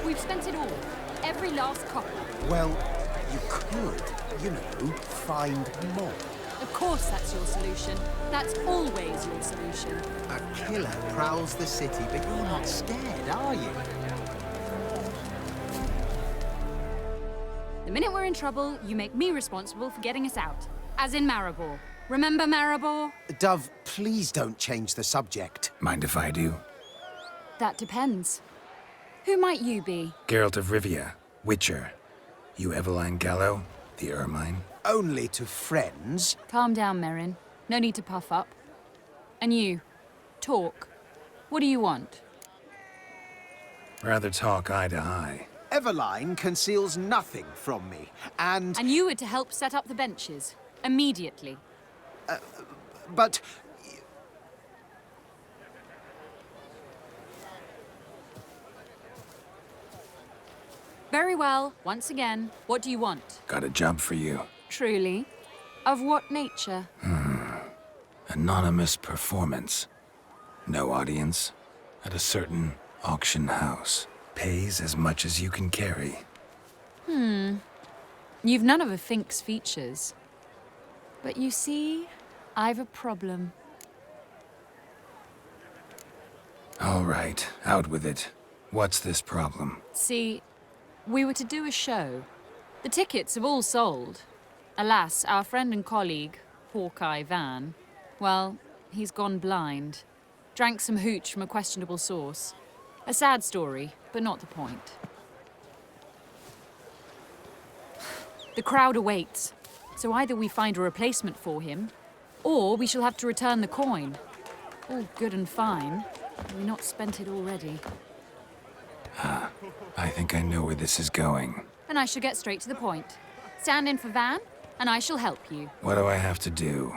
We've spent it all. Every last copper. Well, you could, find more. Of course that's your solution. That's always your solution. A killer prowls the city, but you're not scared, are you? The minute we're in trouble, you make me responsible for getting us out. As in Maribor. Remember Maribor? Dove, please don't change the subject. Mind if I do? That depends. Who might you be? Geralt of Rivia, Witcher. You Eveline Gallo, the Ermine. Only to friends. Calm down, Merrin. No need to puff up. And you, talk. What do you want? Rather talk eye to eye. Eveline conceals nothing from me, and... And you were to help set up the benches. Immediately. But... Very well. Once again, what do you want? Got a job for you. Truly? Of what nature? Anonymous performance. No audience. At a certain auction house. Pays as much as you can carry. You've none of a Fink's features. But you see, I've a problem. All right, out with it. What's this problem? See, we were to do a show. The tickets have all sold. Alas, our friend and colleague, Hawkeye Van, well, he's gone blind. Drank some hooch from a questionable source. A sad story, but not the point. The crowd awaits, so either we find a replacement for him, or we shall have to return the coin. All good and fine. Have we not spent it already? I think I know where this is going. Then I shall get straight to the point. Stand in for Van, and I shall help you. What do I have to do?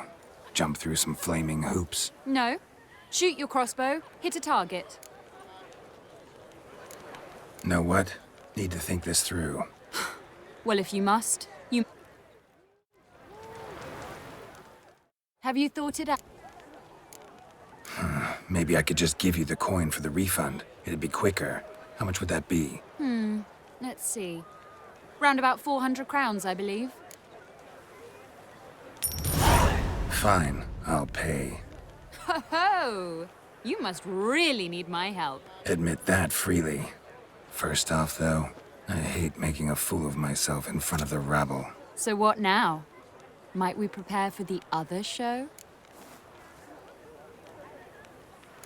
Jump through some flaming hoops? No. Shoot your crossbow, hit a target. Know what? Need to think this through. Well, if you must, you... Have you thought it out? Maybe I could just give you the coin for the refund. It'd be quicker. How much would that be? Let's see. Round about 400 crowns, I believe. Fine, I'll pay. Ho-ho! You must really need my help. Admit that freely. First off, though, I hate making a fool of myself in front of the rabble. So what now? Might we prepare for the other show?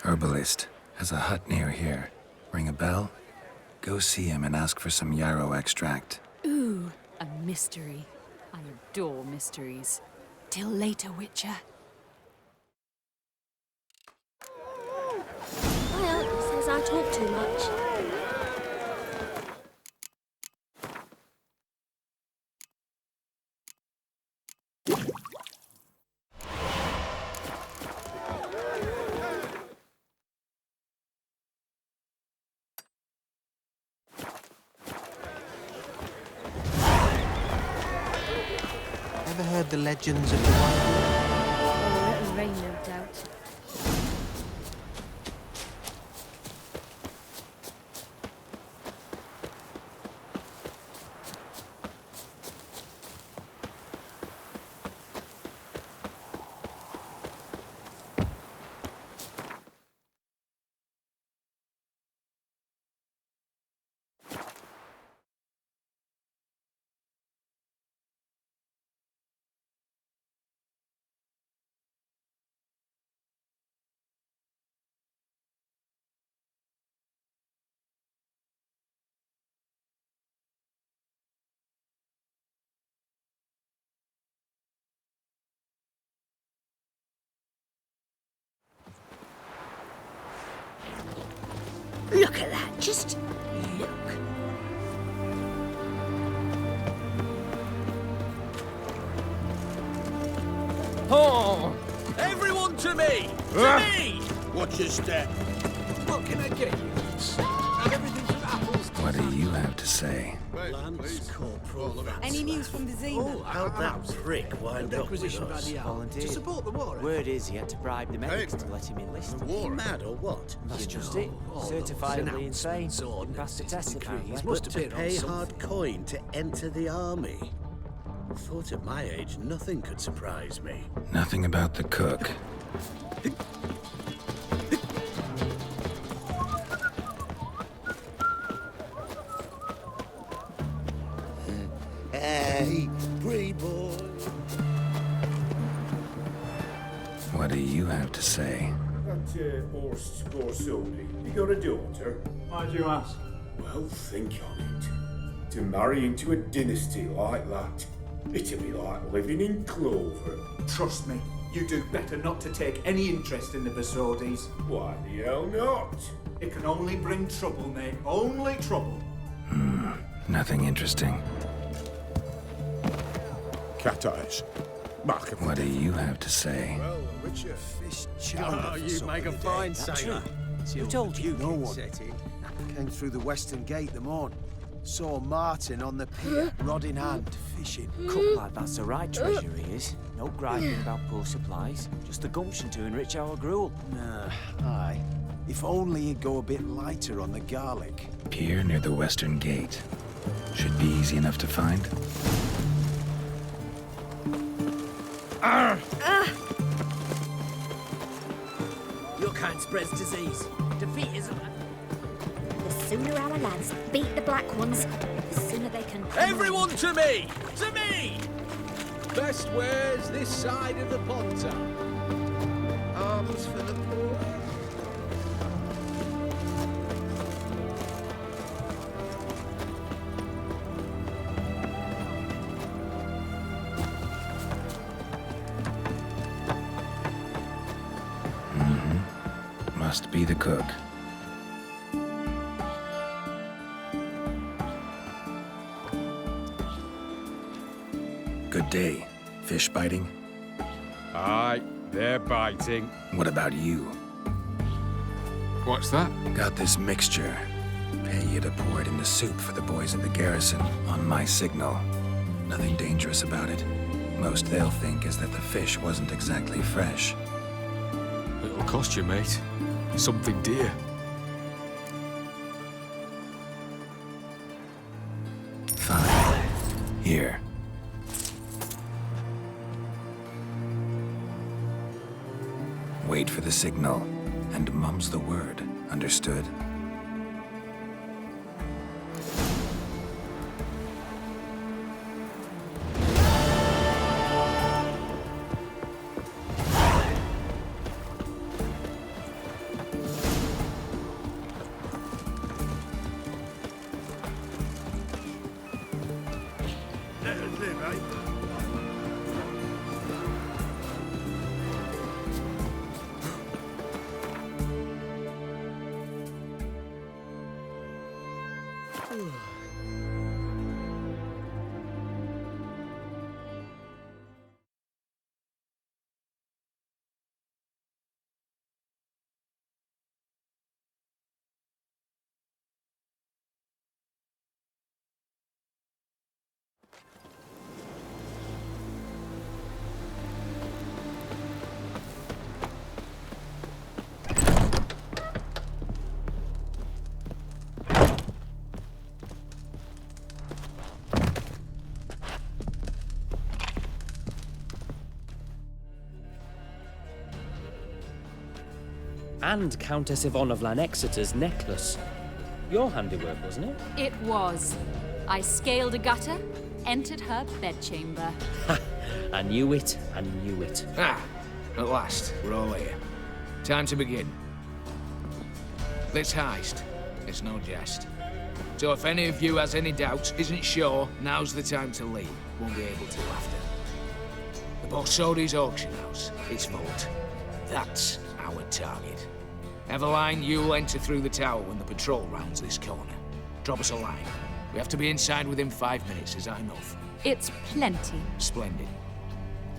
Herbalist has a hut near here. Ring a bell? Go see him and ask for some yarrow extract. Ooh, a mystery. I adore mysteries. Till later, Witcher. My uncle says I talk too much. Ever heard the legends of the one? Oh, it'll rain, no doubt. Look at that, just look. Oh! Everyone to me! To me! Watch your step. What can I get you? And everything from apples. What do you have to to say? Lance Corporal. Any news from the Zima? How'd that prick wind up with us? To support the war. Word is he had to bribe the medics to let him enlist. War mad or what? That's just it. Certifiably insane. Passed the test apparently. But to pay hard coin to enter the army? Thought at my age nothing could surprise me. Nothing about the cook. Hey, pretty boy. What do you have to say? That horse Scorsoni, you got a daughter? Why do you ask? Well, think on it. To marry into a dynasty like that, it'd be like living in clover. Trust me, you do better not to take any interest in the Besodis. Why the hell not? It can only bring trouble, mate. Only trouble. Nothing interesting. Cat eyes. Mark of What do you have to say? Well, Richard Fish Oh, you make a fine sailor. Who told you? No one. Came through the western gate the morning. Saw Martin on the pier, rod in hand, fishing. Cook like that's the right treasure he is. No griping about poor supplies. Just the gumption to enrich our gruel. Nah, aye. If only he'd go a bit lighter on the garlic. Pier near the western gate. Should be easy enough to find. Your kind spreads disease. Defeat is... The sooner our lads beat the black ones, the sooner they can... Everyone to me! To me! Best wares this side of the pond. Arms for the poor. Must be the cook. Good day. Fish biting? Aye, they're biting. What about you? What's that? Got this mixture. Pay you to pour it in the soup for the boys at the garrison on my signal. Nothing dangerous about it. Most they'll think is that the fish wasn't exactly fresh. It'll cost you, mate. Something dear. Fine. Here. Wait for the signal, and mum's the word. Understood? And Countess Yvonne of Lanexeter's necklace. Your handiwork, wasn't it? It was. I scaled a gutter, entered her bedchamber. I knew it, I knew it. Ah, at last, we're all here. Time to begin. This heist, it's no jest. So if any of you has any doubts, isn't sure, now's the time to leave. Won't be able to after. The Borsodi's auction house, its vault. That's our target. Eveline, you'll enter through the tower when the patrol rounds this corner. Drop us a line. We have to be inside within 5 minutes, is that enough? It's plenty. Splendid.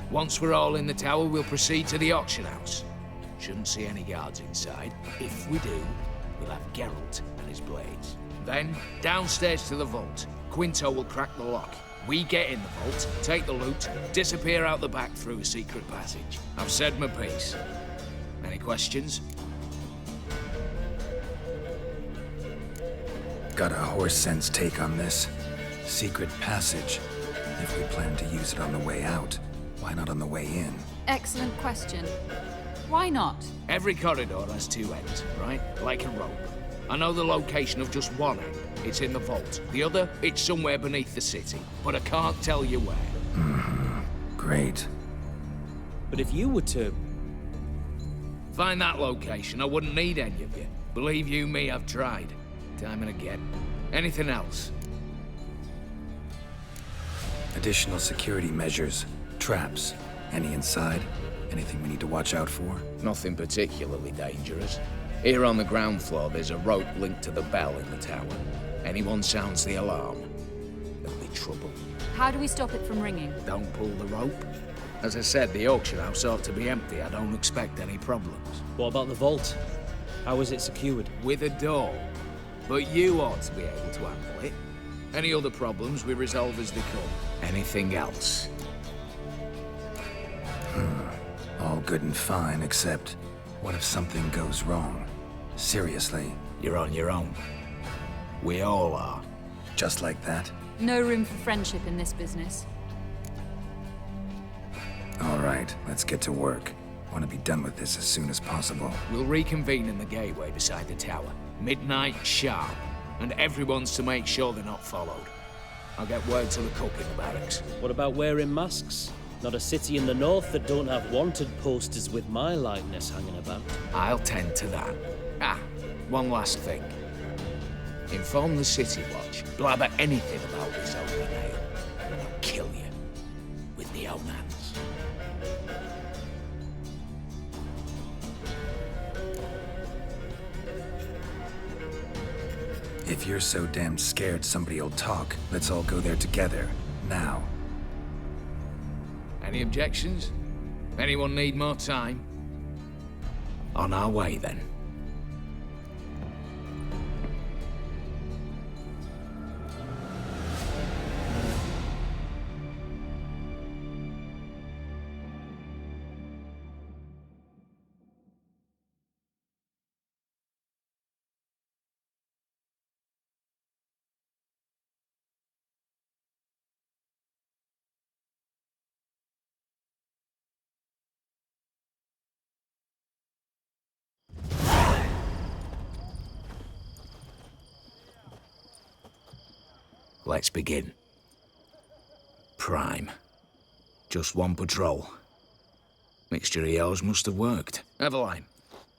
Once we're all in the tower, we'll proceed to the auction house. Shouldn't see any guards inside. If we do, we'll have Geralt and his blades. Then, downstairs to the vault. Quinto will crack the lock. We get in the vault, take the loot, disappear out the back through a secret passage. I've said my piece. Any questions? Got a horse sense take on this. Secret passage. If we plan to use it on the way out, why not on the way in? Excellent question. Why not? Every corridor has two ends, right? Like a rope. I know the location of just one end. It's in the vault. The other, it's somewhere beneath the city. But I can't tell you where. Great. But if you were to... Find that location, I wouldn't need any of you. Believe you me, I've tried. Time and again. Anything else? Additional security measures. Traps. Any inside? Anything we need to watch out for? Nothing particularly dangerous. Here on the ground floor, there's a rope linked to the bell in the tower. Anyone sounds the alarm, there'll be trouble. How do we stop it from ringing? Don't pull the rope. As I said, the auction house ought to be empty. I don't expect any problems. What about the vault? How is it secured? With a door. But you ought to be able to handle it. Any other problems we resolve as they come. Anything else? All good and fine, except what if something goes wrong? Seriously. You're on your own. We all are. Just like that? No room for friendship in this business. All right, let's get to work. Want to be done with this as soon as possible. We'll reconvene in the gateway beside the tower. Midnight sharp. And everyone's to make sure they're not followed. I'll get word to the cook in the barracks. What about wearing masks? Not a city in the north that don't have wanted posters with my likeness hanging about. I'll tend to that. Ah, one last thing. Inform the City Watch. Blabber anything about this open ale, and I'll kill you with my own hands. If you're so damn scared somebody'll talk, let's all go there together. Now. Any objections? Anyone need more time? On our way, then. Let's begin. Prime. Just one patrol. Mixture of yours must have worked. Eveline,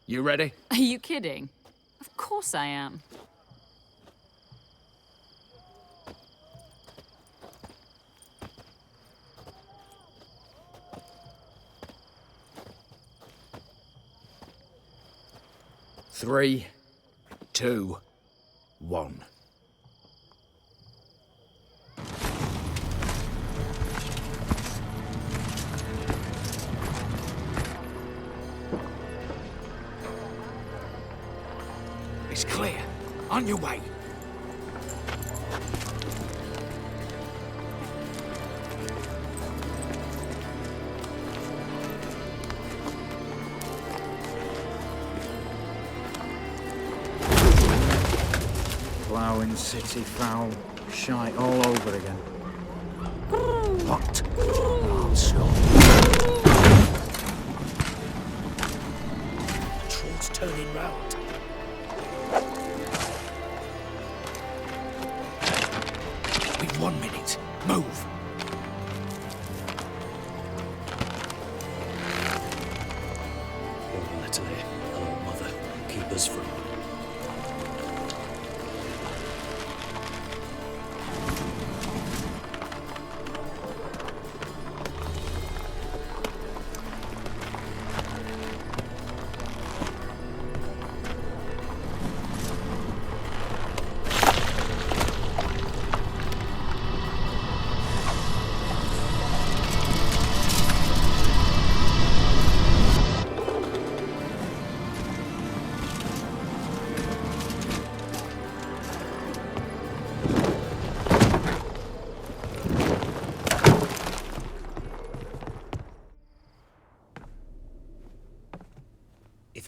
you ready? Are you kidding? Of course I am. Three, 2, 1. It's clear. On your way. Ploughing city foul. Shite all over again. What? Oh, so. Troll's turning round. We've 1 minute. Move. Oh, Natalie. Hello, Mother. Keep us from...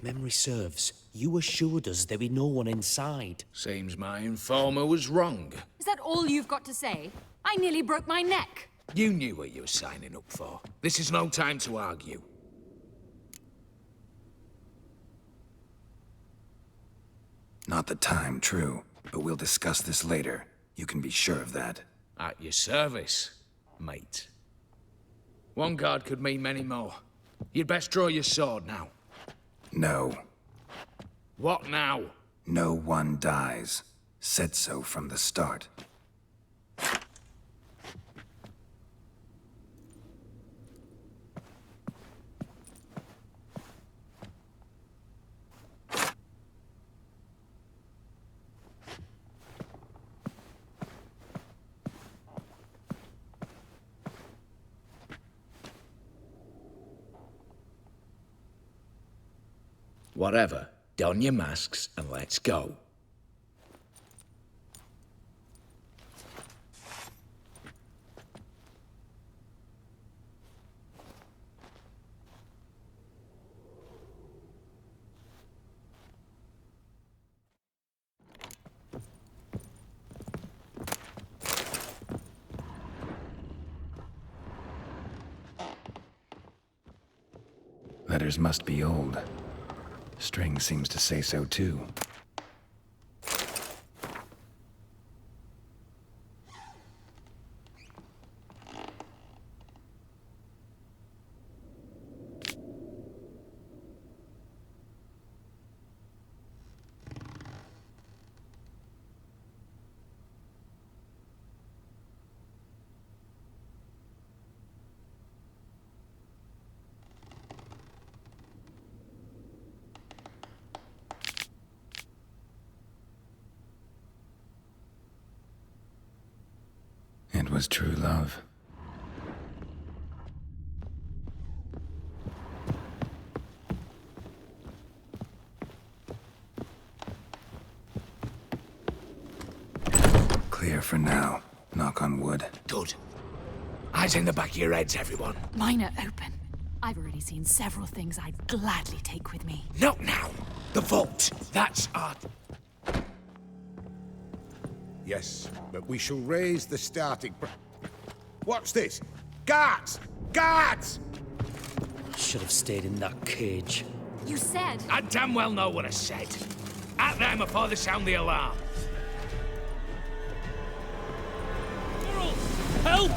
If memory serves, you assured us there be no one inside. Seems my informer was wrong. Is that all you've got to say? I nearly broke my neck. You knew what you were signing up for. This is no time to argue. Not the time, true. But we'll discuss this later. You can be sure of that. At your service, mate. One guard could mean many more. You'd best draw your sword now. No. What now? No one dies. Said so from the start. Whatever. Don your masks and let's go. Letters must be old. String seems to say so too. It was true love. Clear for now. Knock on wood. Good. Eyes in the back of your heads, everyone. Mine are open. I've already seen several things I'd gladly take with me. Not now. The vault. That's our... Yes, but we shall raise the starting What's this? Guards! Guards! Should have stayed in that cage. You said... I damn well know what I said. At them before they sound the alarm. Help!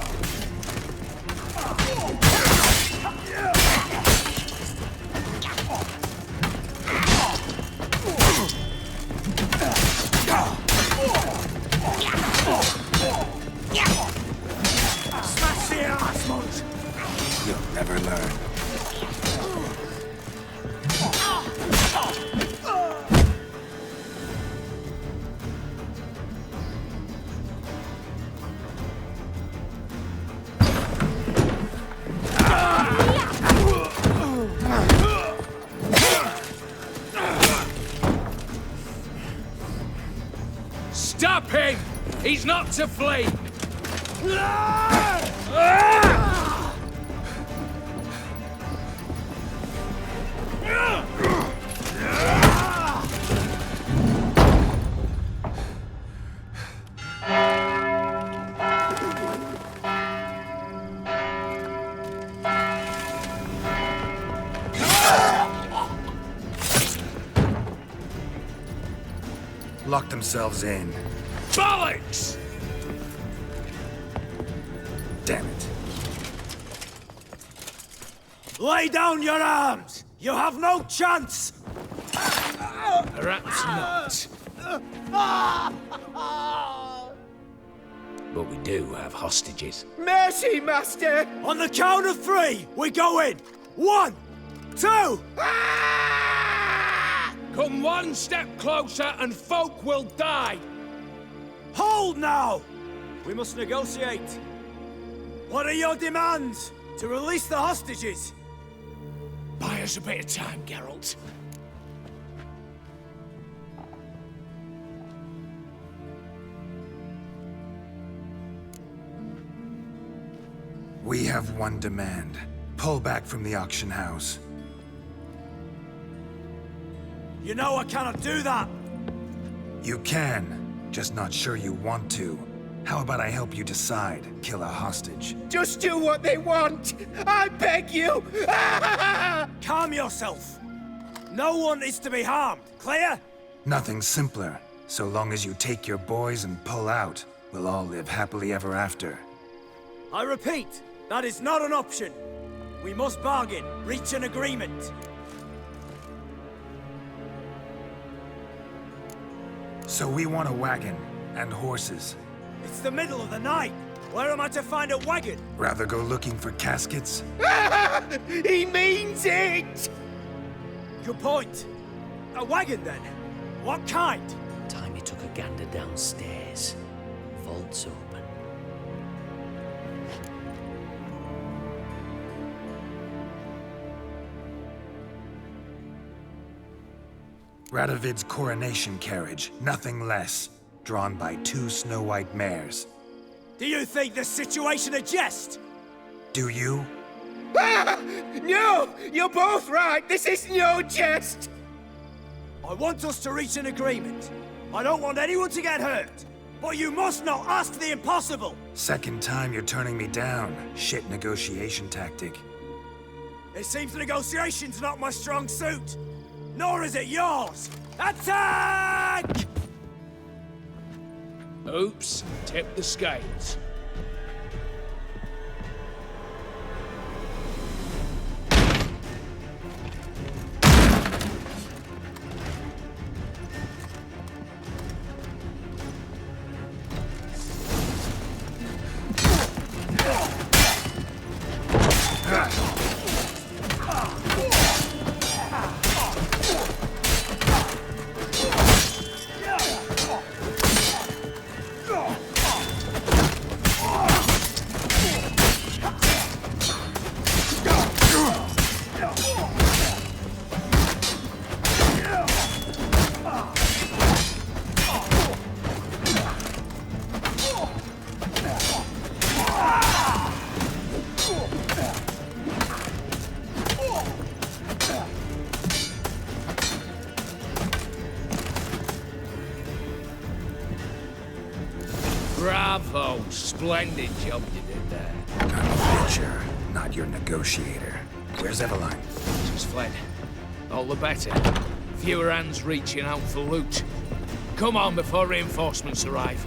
Smash the ass, Mons! You'll never learn. Stop him! He's not to flee! Lock themselves in. Bollocks! Damn it. Lay down your arms! You have no chance! Perhaps not. But we do have hostages. Mercy, Master! On the count of three, we go in! 1, 2... Come one step closer and folk will die! Hold now! We must negotiate. What are your demands? To release the hostages? Buy us a bit of time, Geralt. We have one demand. Pull back from the auction house. You know I cannot do that! You can, just not sure you want to. How about I help you decide? Kill a hostage. Just do what they want! I beg you! Calm yourself! No one is to be harmed, clear? Nothing simpler. So long as you take your boys and pull out, we'll all live happily ever after. I repeat, that is not an option. We must bargain, reach an agreement. So we want a wagon, and horses. It's the middle of the night. Where am I to find a wagon? Rather go looking for caskets? He means it! Good point. A wagon, then? What kind? Time he took a gander downstairs. Vault's open. Radovid's coronation carriage, nothing less. Drawn by 2 snow-white mares. Do you think this situation a jest? Do you? No! You're both right! This is no jest! I want us to reach an agreement. I don't want anyone to get hurt. But you must not ask the impossible! Second time you're turning me down. Shit negotiation tactic. It seems negotiation's not my strong suit. Nor is it yours! Attack! Oops, tip the scales. Bravo! Splendid job you did there. I'm a butcher, not your negotiator. Where's Eveline? She's fled. All the better. Fewer hands reaching out for loot. Come on before reinforcements arrive.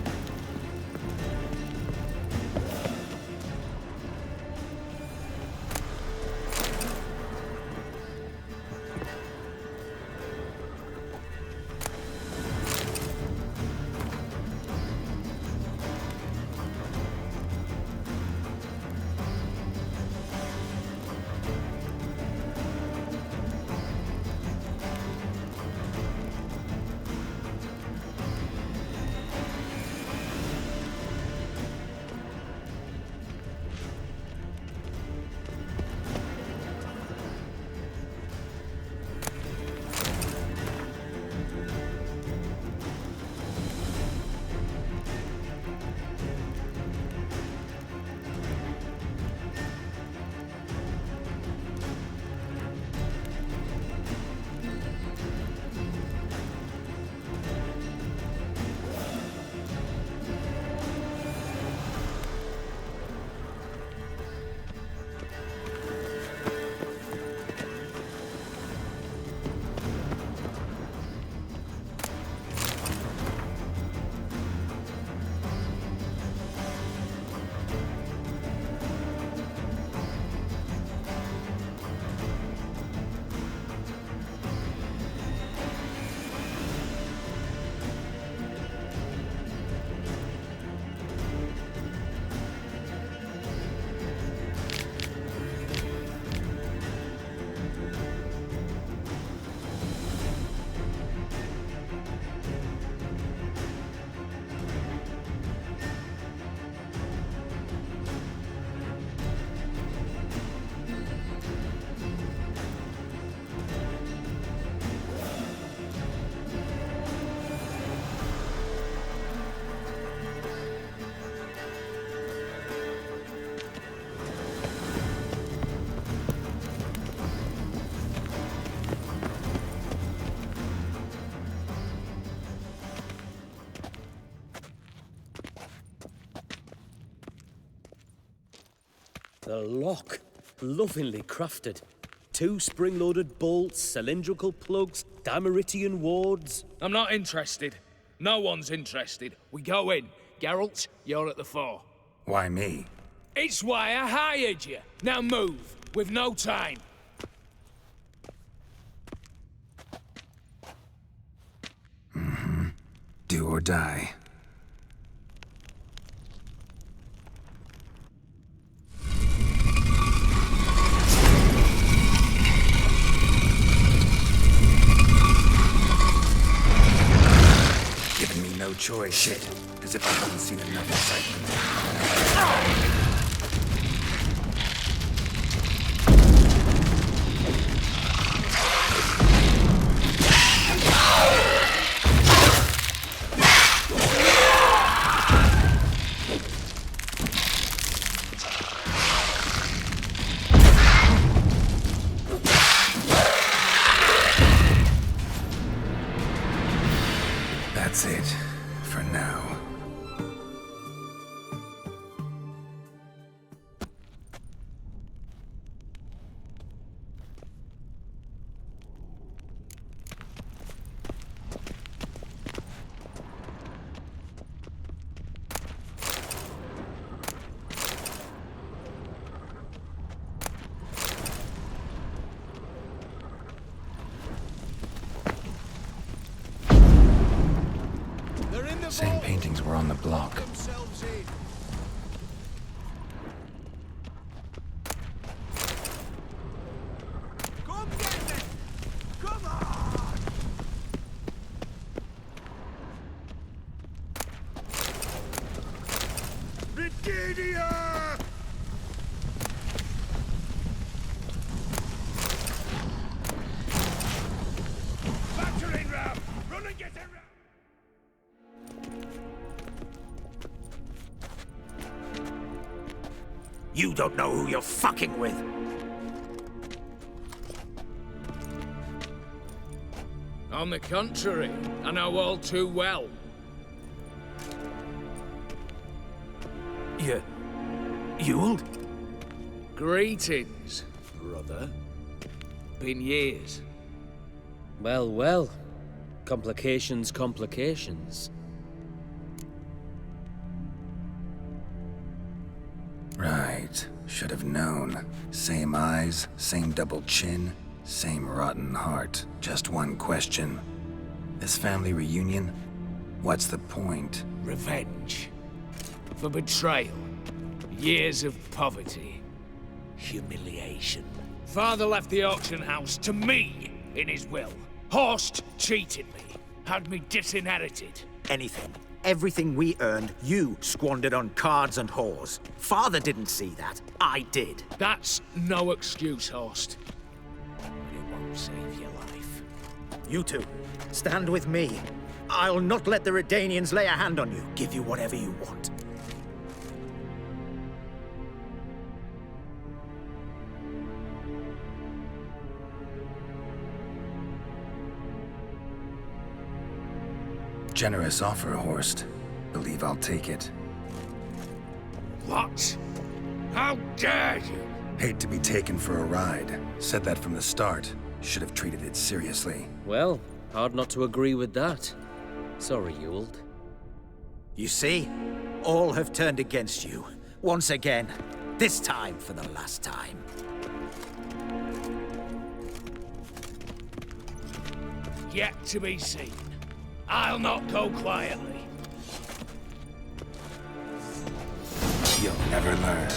The lock. Lovingly crafted. 2 spring-loaded bolts, cylindrical plugs, Dameritian wards. I'm not interested. No one's interested. We go in. Geralt, you're at the fore. Why me? It's why I hired you. Now move. We've no time. Do or die. Giving me no choice. Shit. As if I haven't seen enough excitement. That's it. For now. Same paintings were on the block. Come get them! Come on! Brigadia! Battering ram! Run and get them! You don't know who you're fucking with. On the contrary, I know all too well. Ewald? Greetings, brother. Been years. Well, well. Complications, complications. Right. Should have known. Same eyes, same double chin, same rotten heart. Just one question. This family reunion? What's the point? Revenge. For betrayal. Years of poverty. Humiliation. Father left the auction house to me in his will. Horst cheated me. Had me disinherited. Anything. Everything we earned, you squandered on cards and whores. Father didn't see that. I did. That's no excuse, Horst. But it won't save your life. You two, stand with me. I'll not let the Redanians lay a hand on you. Give you whatever you want. Generous offer, Horst. Believe I'll take it. What? How dare you? Hate to be taken for a ride. Said that from the start. Should have treated it seriously. Well, hard not to agree with that. Sorry, Ewald. You see? All have turned against you. Once again. This time for the last time. Yet to be seen. I'll not go quietly. You'll never learn.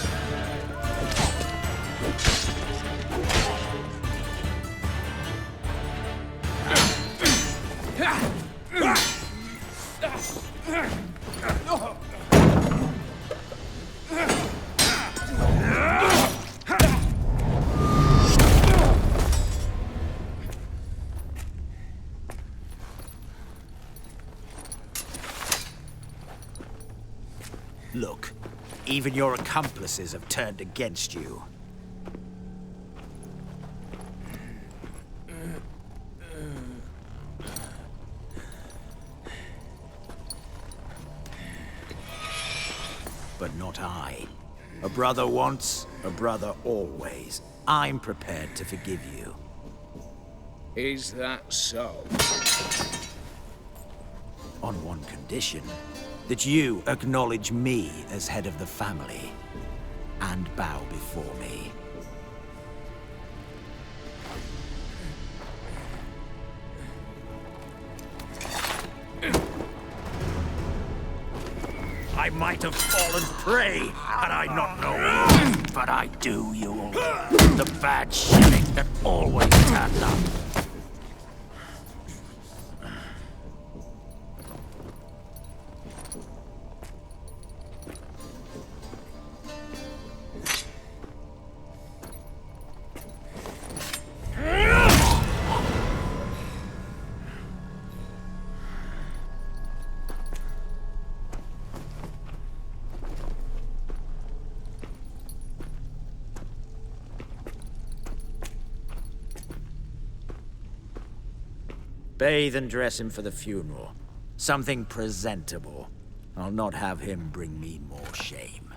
Look, even your accomplices have turned against you. But not I. A brother once, a brother always. I'm prepared to forgive you. Is that so? On one condition. That you acknowledge me as head of the family. And bow before me. I might have fallen prey had I not known. But I do, you all. The bad shit that always turns up. Bathe and dress him for the funeral. Something presentable. I'll not have him bring me more shame.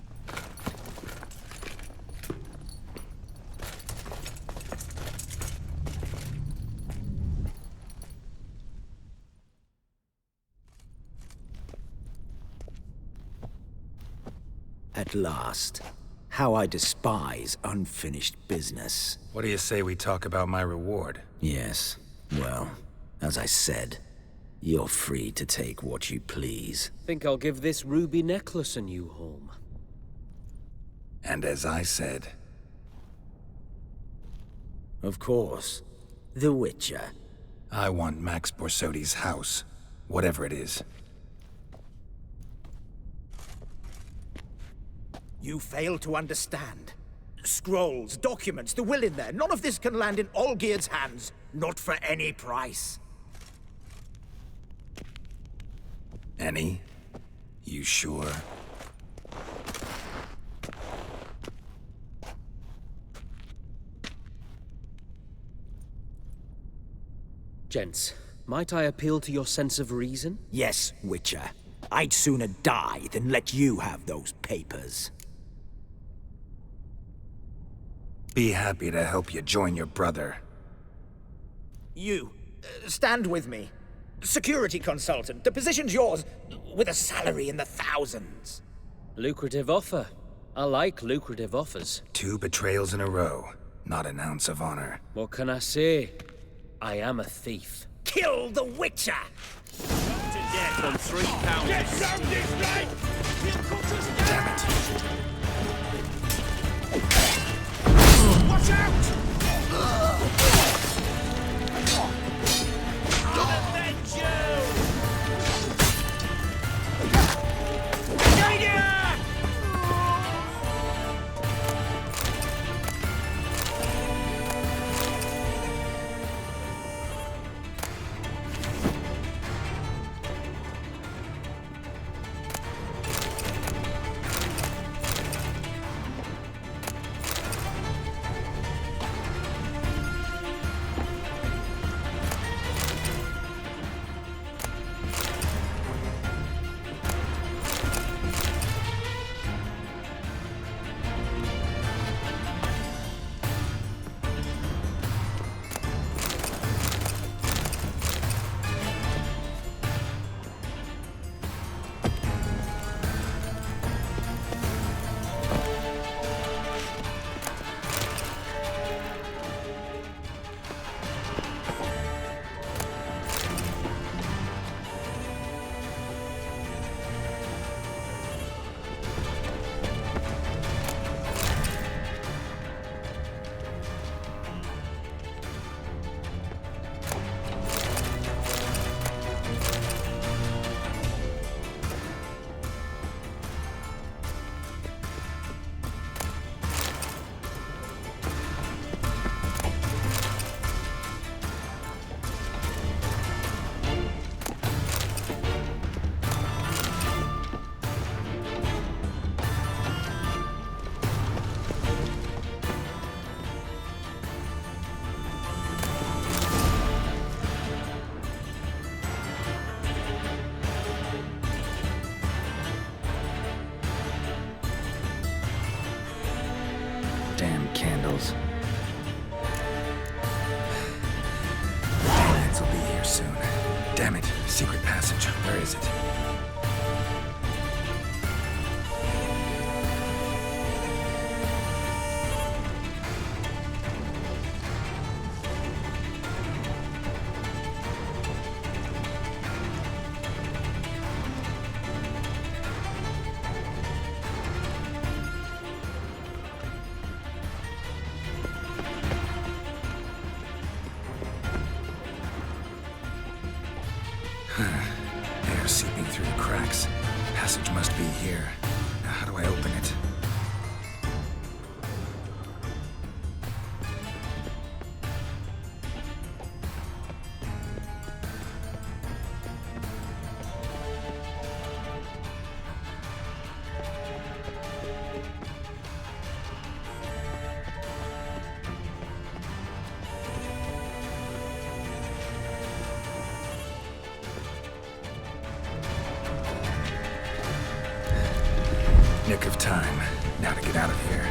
At last. How I despise unfinished business. What do you say we talk about my reward? Yes. Well, as I said, you're free to take what you please. Think I'll give this ruby necklace a new home. And as I said... Of course. The Witcher. I want Max Borsodi's house. Whatever it is. You fail to understand. Scrolls, documents, the will in there. None of this can land in Olgierd's hands. Not for any price. Any? You sure? Gents, might I appeal to your sense of reason? Yes, Witcher. I'd sooner die than let you have those papers. Be happy to help you join your brother. You, stand with me. Security consultant. The position's yours, with a salary in the thousands. Lucrative offer. I like lucrative offers. 2 betrayals in a row. Not an ounce of honor. What can I say? I am a thief. Kill the Witcher! To death on 3 pounds. Get something right! Damn it. Watch out! Damn candles. Aliens will be here soon. Damn it, secret passage. Where is it? Air seeping through the cracks. Passage must be here. Now, how do I open it? Nick of time. Now to get out of here.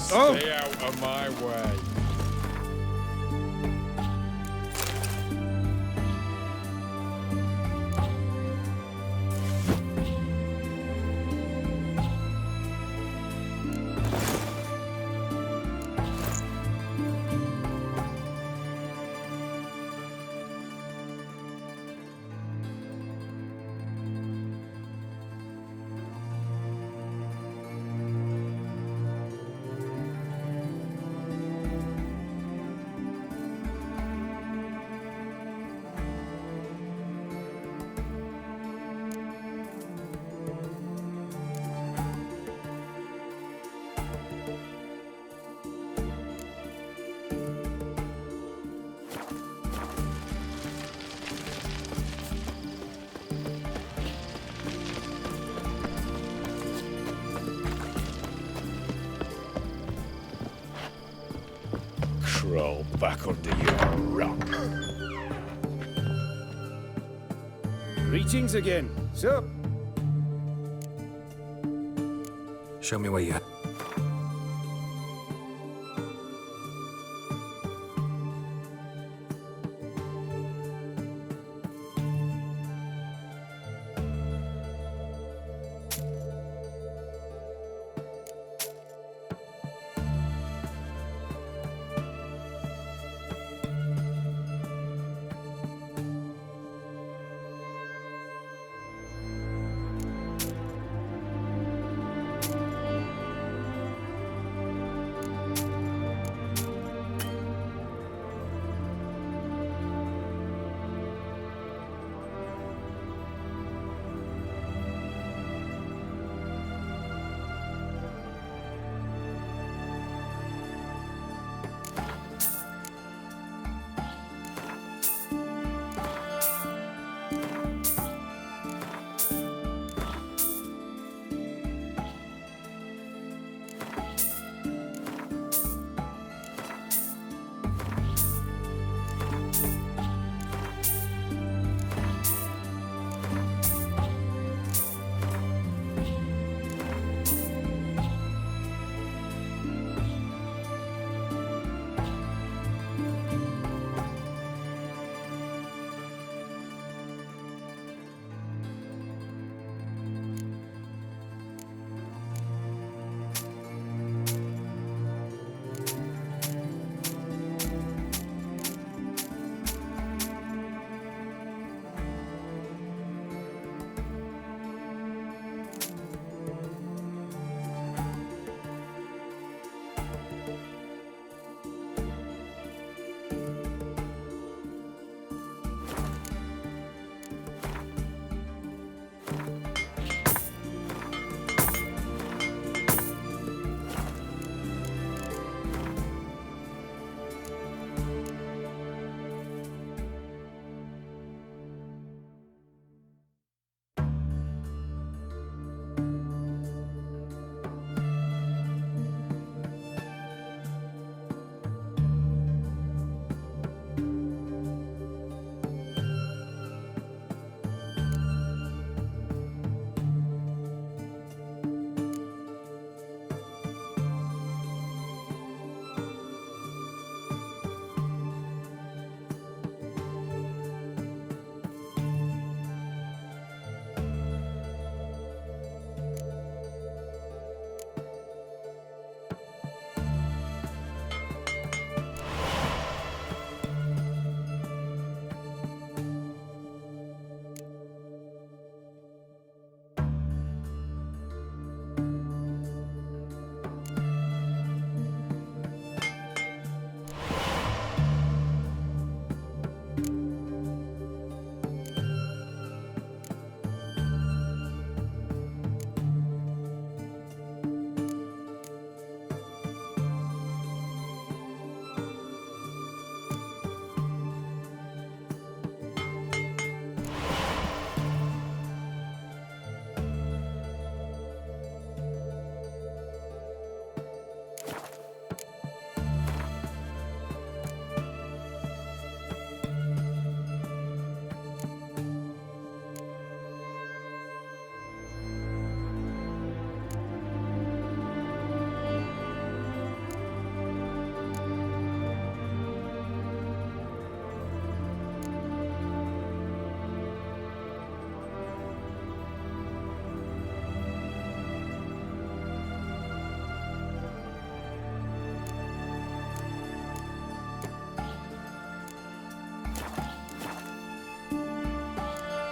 Stay out of my way. Crawl back under your rock. Greetings again. So, Show me what you have.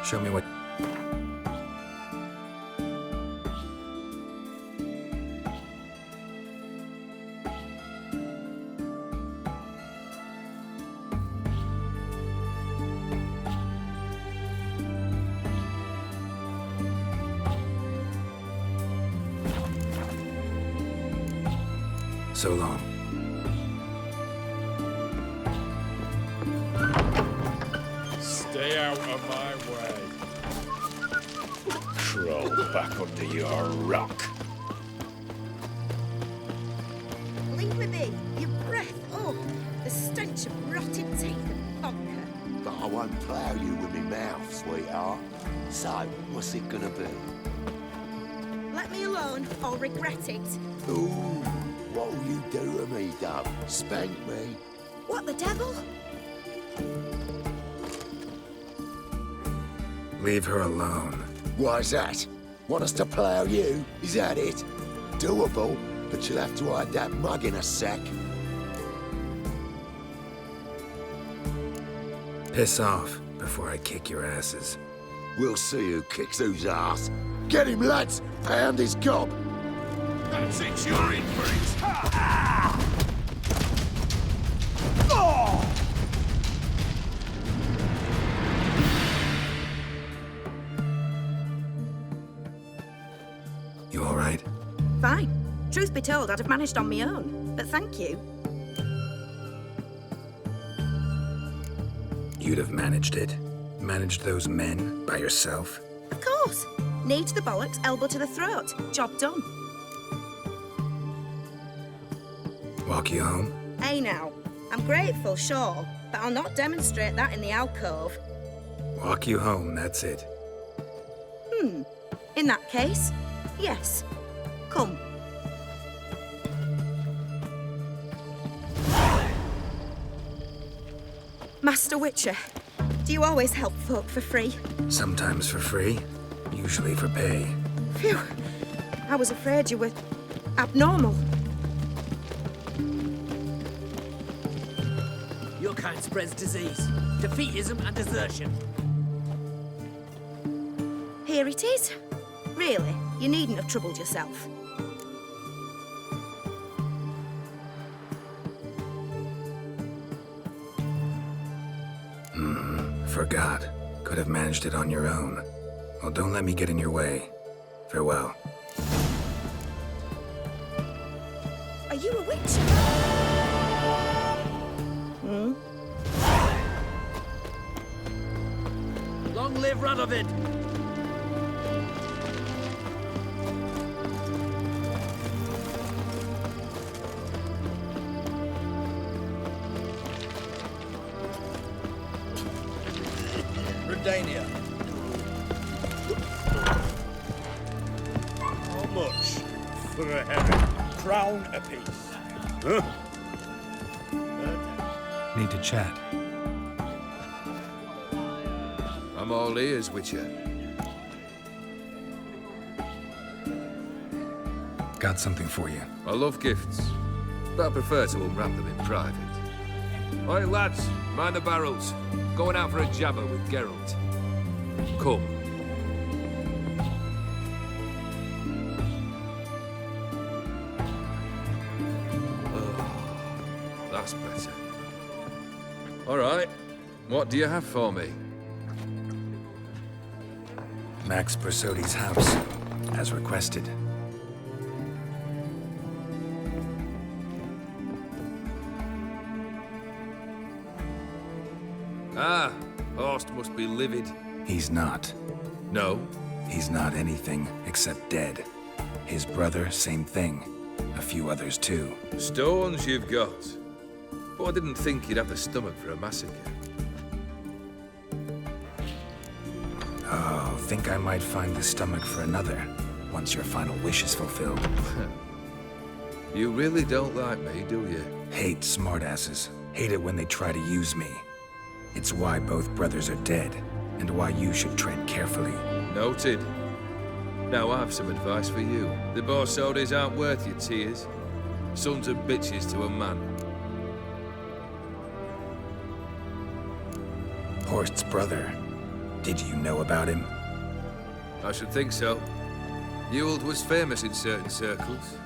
Show me what... So long. Stay out of my way. Crawl back under your rock. Leave me be. Your breath. Oh, the stench of rotted teeth and vodka. But I won't plough you with my mouth, sweetheart. So, what's it gonna be? Let me alone or regret it. Ooh, what will you do to me, Dove? Spank me? What the devil? Leave her alone. Why's that? Want us to plough you? Is that it? Doable, but you'll have to hide that mug in a sec. Piss off before I kick your asses. We'll see who kicks whose ass. Get him, lads! Pound his gob! That's it, you're in for it! You all right? Fine. Truth be told, I'd have managed on my own. But thank you. You'd have managed it? Managed those men by yourself? Of course. Knee to the bollocks, elbow to the throat. Job done. Walk you home? Hey now. I'm grateful, sure, but I'll not demonstrate that in the alcove. Walk you home, that's it. In that case, yes. Come. Master Witcher, do you always help folk for free? Sometimes for free, usually for pay. Phew. I was afraid you were abnormal. Your kind spreads disease, defeatism and desertion. Here it is. Really, you needn't have troubled yourself. Forgot. Could have managed it on your own. Well, don't let me get in your way. Farewell. Are you a witch? Long live Radovid! Redania. How much for a herring? Crown apiece. Huh? Need to chat. I'm all ears, Witcher. Got something for you. I love gifts, but I prefer to unwrap them in private. Oi, lads, mind the barrels. Going out for a jabber with Geralt. Come. Oh, that's better. All right, what do you have for me? Max Bersodi's house, as requested. Ah, Horst must be livid. He's not. No? He's not anything except dead. His brother, same thing. A few others too. Stones you've got. But I didn't think you'd have the stomach for a massacre. Oh, think I might find the stomach for another, once your final wish is fulfilled. You really don't like me, do you? Hate smartasses. Hate it when they try to use me. It's why both brothers are dead, and why you should tread carefully. Noted. Now I have some advice for you. The Borsodis aren't worth your tears. Sons of bitches to a man. Horst's brother. Did you know about him? I should think so. Ewald was famous in certain circles.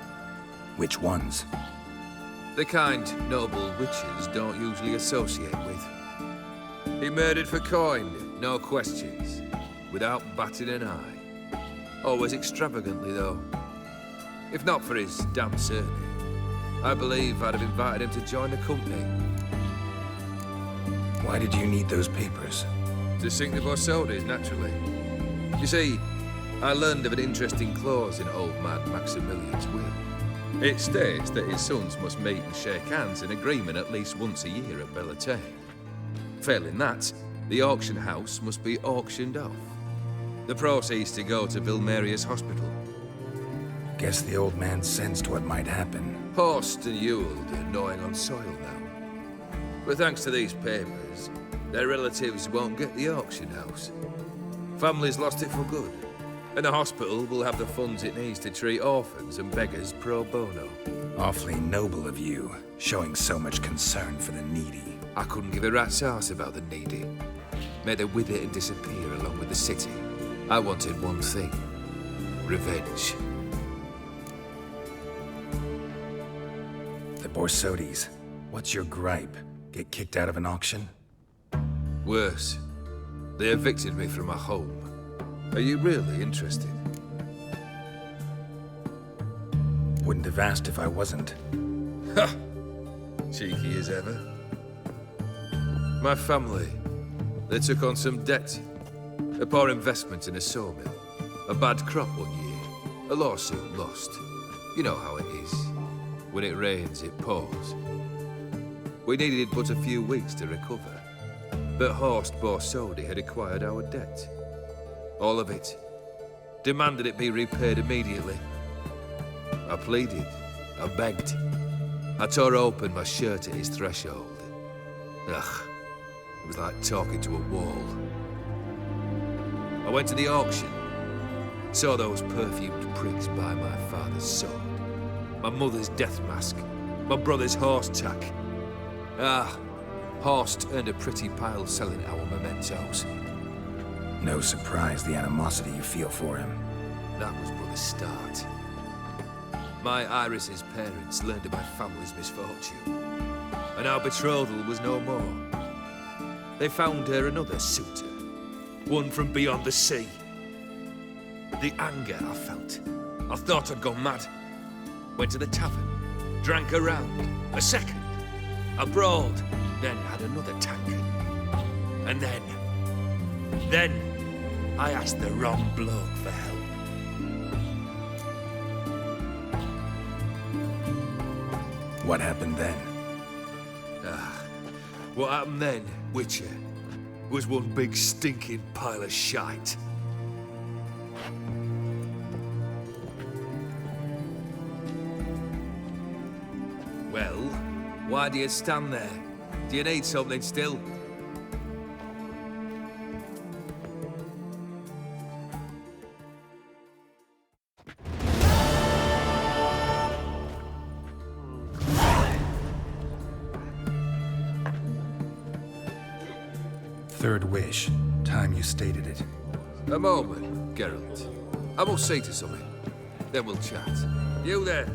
Which ones? The kind noble witches don't usually associate with. He murdered for coin, no questions, without batting an eye. Always extravagantly, though. If not for his damn surname, I believe I'd have invited him to join the company. Why did you need those papers? To sink the Borsodis, naturally. You see, I learned of an interesting clause in old man Maximilian's will. It states that his sons must meet and shake hands in agreement at least once a year at Bellatane. Failing that, the auction house must be auctioned off. The proceeds to go to Vilmeria's hospital. Guess the old man sensed what might happen. Horst and Ewald are gnawing on soil now. But thanks to these papers, their relatives won't get the auction house. Families lost it for good, and the hospital will have the funds it needs to treat orphans and beggars pro bono. Awfully noble of you, showing so much concern for the needy. I couldn't give a rat's ass about the needy. May they wither and disappear along with the city. I wanted one thing. Revenge. The Borsodis. What's your gripe? Get kicked out of an auction? Worse. They evicted me from my home. Are you really interested? Wouldn't have asked if I wasn't. Ha! Cheeky as ever. My family, they took on some debt. A poor investment in a sawmill. A bad crop one year. A lawsuit lost. You know how it is. When it rains, it pours. We needed but a few weeks to recover. But Horst Borsodi had acquired our debt. All of it. Demanded it be repaid immediately. I pleaded. I begged. I tore open my shirt at his threshold. Ugh. It was like talking to a wall. I went to the auction. Saw those perfumed pricks buy my father's sword. My mother's death mask. My brother's horse tack. Horst earned a pretty pile selling our mementos. No surprise the animosity you feel for him. That was but the start. My Iris's parents learned of my family's misfortune, and our betrothal was no more. They found her another suitor, one from beyond the sea. The anger I felt, I thought I'd gone mad. Went to the tavern, drank a round, a second, a brawled, then had another tankard. And then I asked the wrong bloke for help. What happened then? What happened then, Witcher, was one big stinking pile of shite. Well, why do you stand there? Do you need something still? Third wish. Time you stated it. A moment, Geralt. I must say to something. Then we'll chat. You there.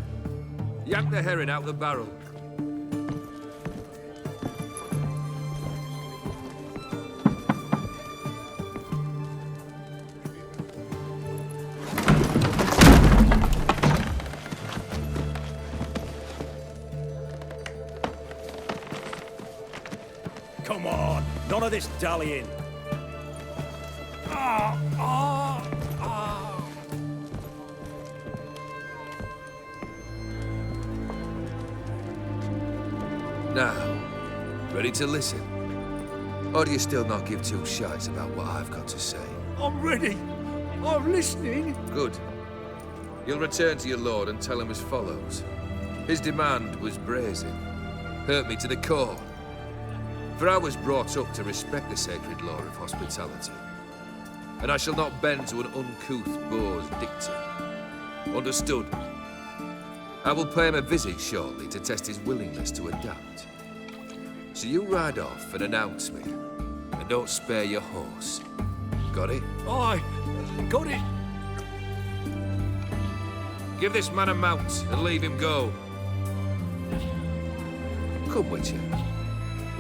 Yank the herring out the barrel. Come on, none of this dallying. Now, ready to listen? Or do you still not give two shites about what I've got to say? I'm ready. I'm listening. Good. You'll return to your lord and tell him as follows. His demand was brazen. Hurt me to the core. For I was brought up to respect the sacred law of hospitality. And I shall not bend to an uncouth boor's dictum. Understood? I will pay him a visit shortly to test his willingness to adapt. So you ride off and announce me, and don't spare your horse. got it. I got it. Give this man a mount and leave him go. Come, Witcher.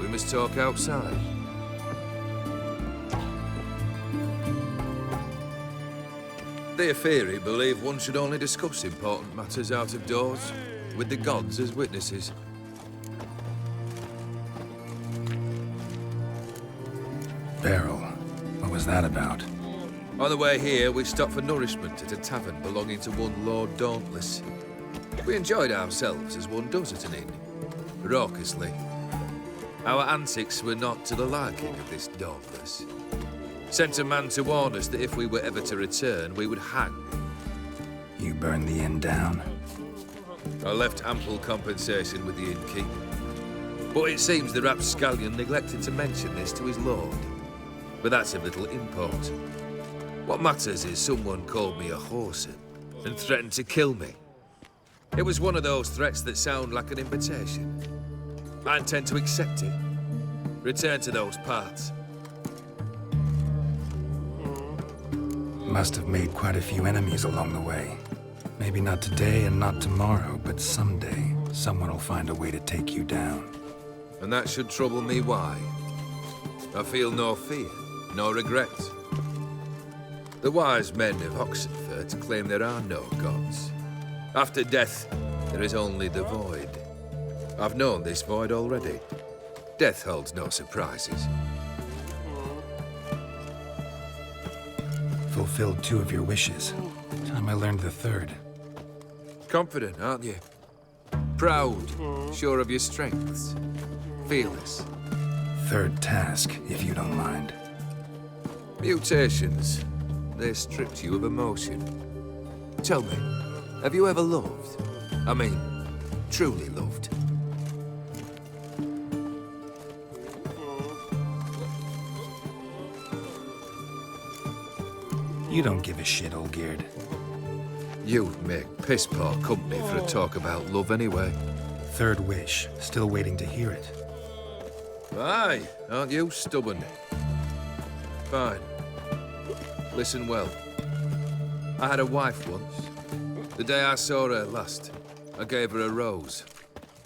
We must talk outside. The Aetheri believe one should only discuss important matters out of doors, with the gods as witnesses. Beryl, what was that about? On the way here, we stopped for nourishment at a tavern belonging to one Lord Dauntless. We enjoyed ourselves as one does at an inn, raucously. Our antics were not to the liking of this Dauntless. Sent a man to warn us that if we were ever to return, we would hang. You burned the inn down? I left ample compensation with the innkeep. But it seems the rapscallion neglected to mention this to his lord. But that's of little import. What matters is someone called me a whoreson and threatened to kill me. It was one of those threats that sound like an invitation. I intend to accept it. Return to those parts. Must have made quite a few enemies along the way. Maybe not today and not tomorrow, but someday, someone will find a way to take you down. And that should trouble me why? I feel no fear, no regret. The wise men of Oxenfurt claim there are no gods. After death, there is only the void. I've known this void already. Death holds no surprises. Fulfilled 2 of your wishes. Time I learned the 3rd. Confident, aren't you? Proud, sure of your strengths. Fearless. 3rd task, if you don't mind. Mutations. They stripped you of emotion. Tell me, have you ever loved? I mean, truly loved? You don't give a shit, Olgierd. You'd make piss-poor company for a talk about love anyway. 3rd wish. Still waiting to hear it. Aye, aren't you stubborn? Fine. Listen well. I had a wife once. The day I saw her last, I gave her a rose.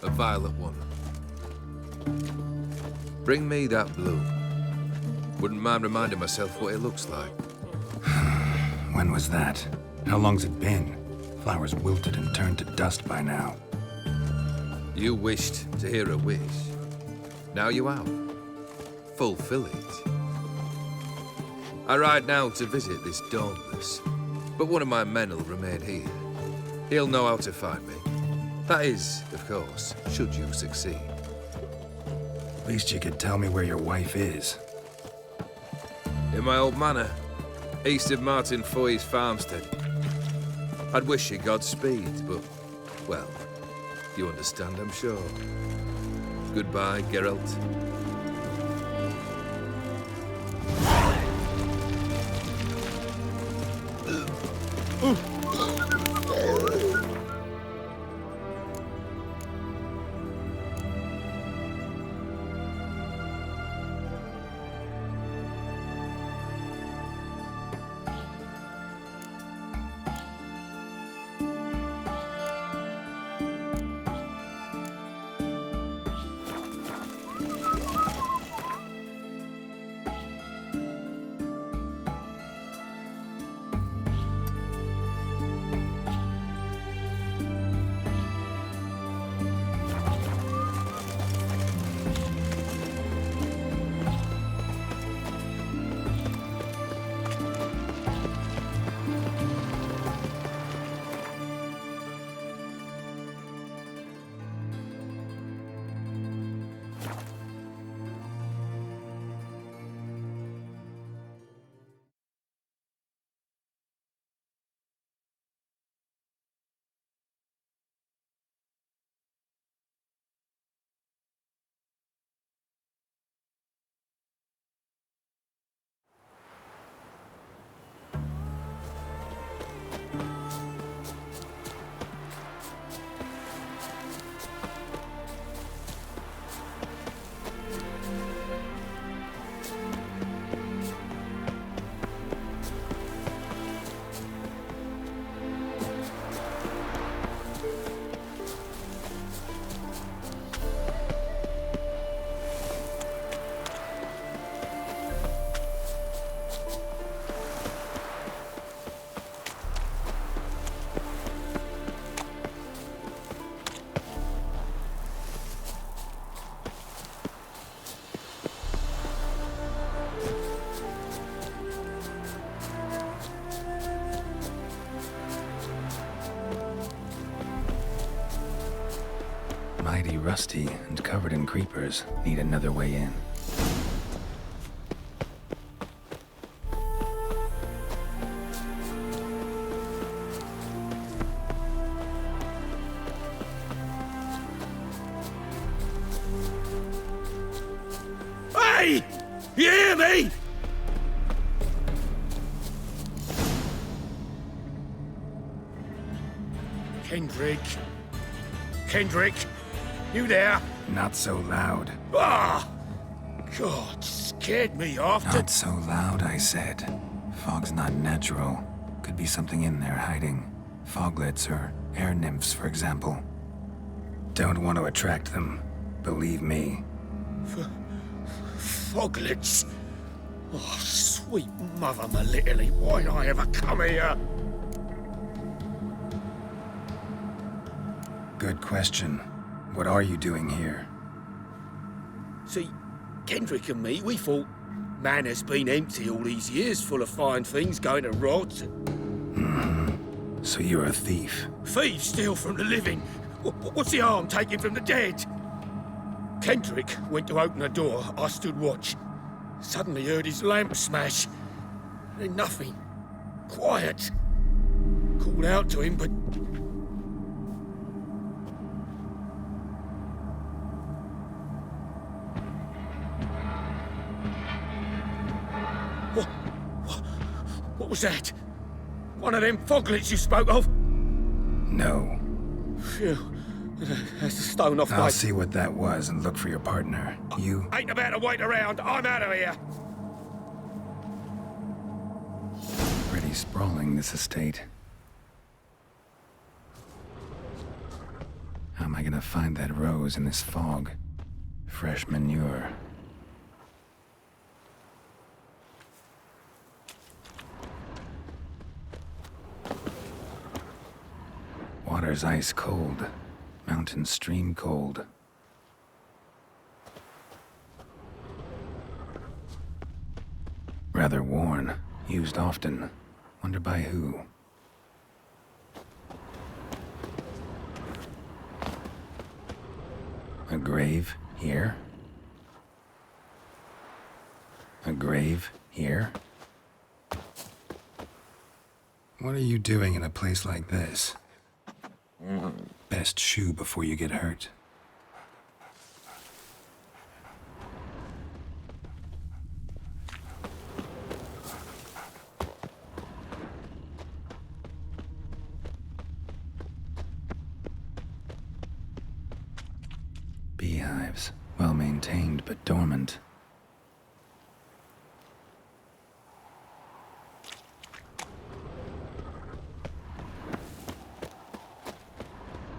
A violet one. Bring me that bloom. Wouldn't mind reminding myself what it looks like. When was that? How long's it been? Flowers wilted and turned to dust by now. You wished to hear a wish. Now you have. Fulfill it. I ride now to visit this Dauntless, but one of my men will remain here. He'll know how to find me. That is, of course, should you succeed. At least you could tell me where your wife is. In my old manor, east of Martin Foy's farmstead. I'd wish you Godspeed, but, well, you understand, I'm sure. Goodbye, Geralt. Mighty rusty and covered in creepers. Need another way in. Hey! You hear me? Kendrick. Kendrick, you there? Not so loud. Ah! God, scared me off. Not so loud, I said. Fog's not natural. Could be something in there hiding. Foglets or air nymphs, for example. Don't want to attract them. Believe me. Foglets. Oh, sweet mother, my little, why'd I ever come here? Good question. What are you doing here? See, Kendrick and me, we thought Manor's been empty all these years, full of fine things going to rot. Mm-hmm. So you're a thief? Thieves steal from the living. What's the harm taking from the dead? Kendrick went to open the door. I stood watch. Suddenly heard his lamp smash. Then nothing. Quiet. Called out to him, but... What was that? One of them foglets you spoke of? No. Phew. That's the stone off my... I'll see what that was and look for your partner. You... Ain't about to wait around. I'm out of here. Pretty sprawling, this estate. How am I gonna find that rose in this fog? Fresh manure. Water's ice cold. Mountain stream cold. Rather worn. Used often. Wonder by who. A grave here? A grave here? What are you doing in a place like this? Best shoe before you get hurt. Beehives, well maintained but dormant.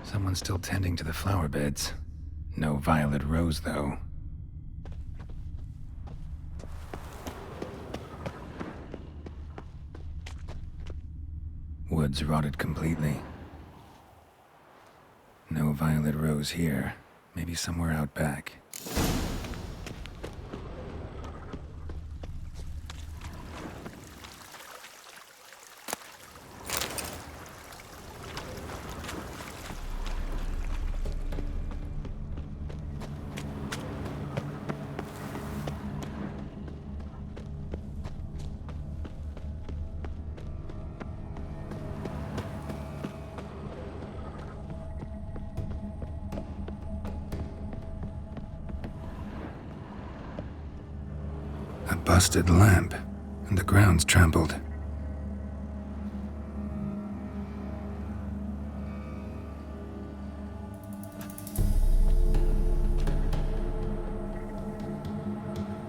Someone's still tending to the flower beds. No violet rose, though. Woods rotted completely. No violet rose here. Maybe somewhere out back. A busted lamp, and the ground's trampled.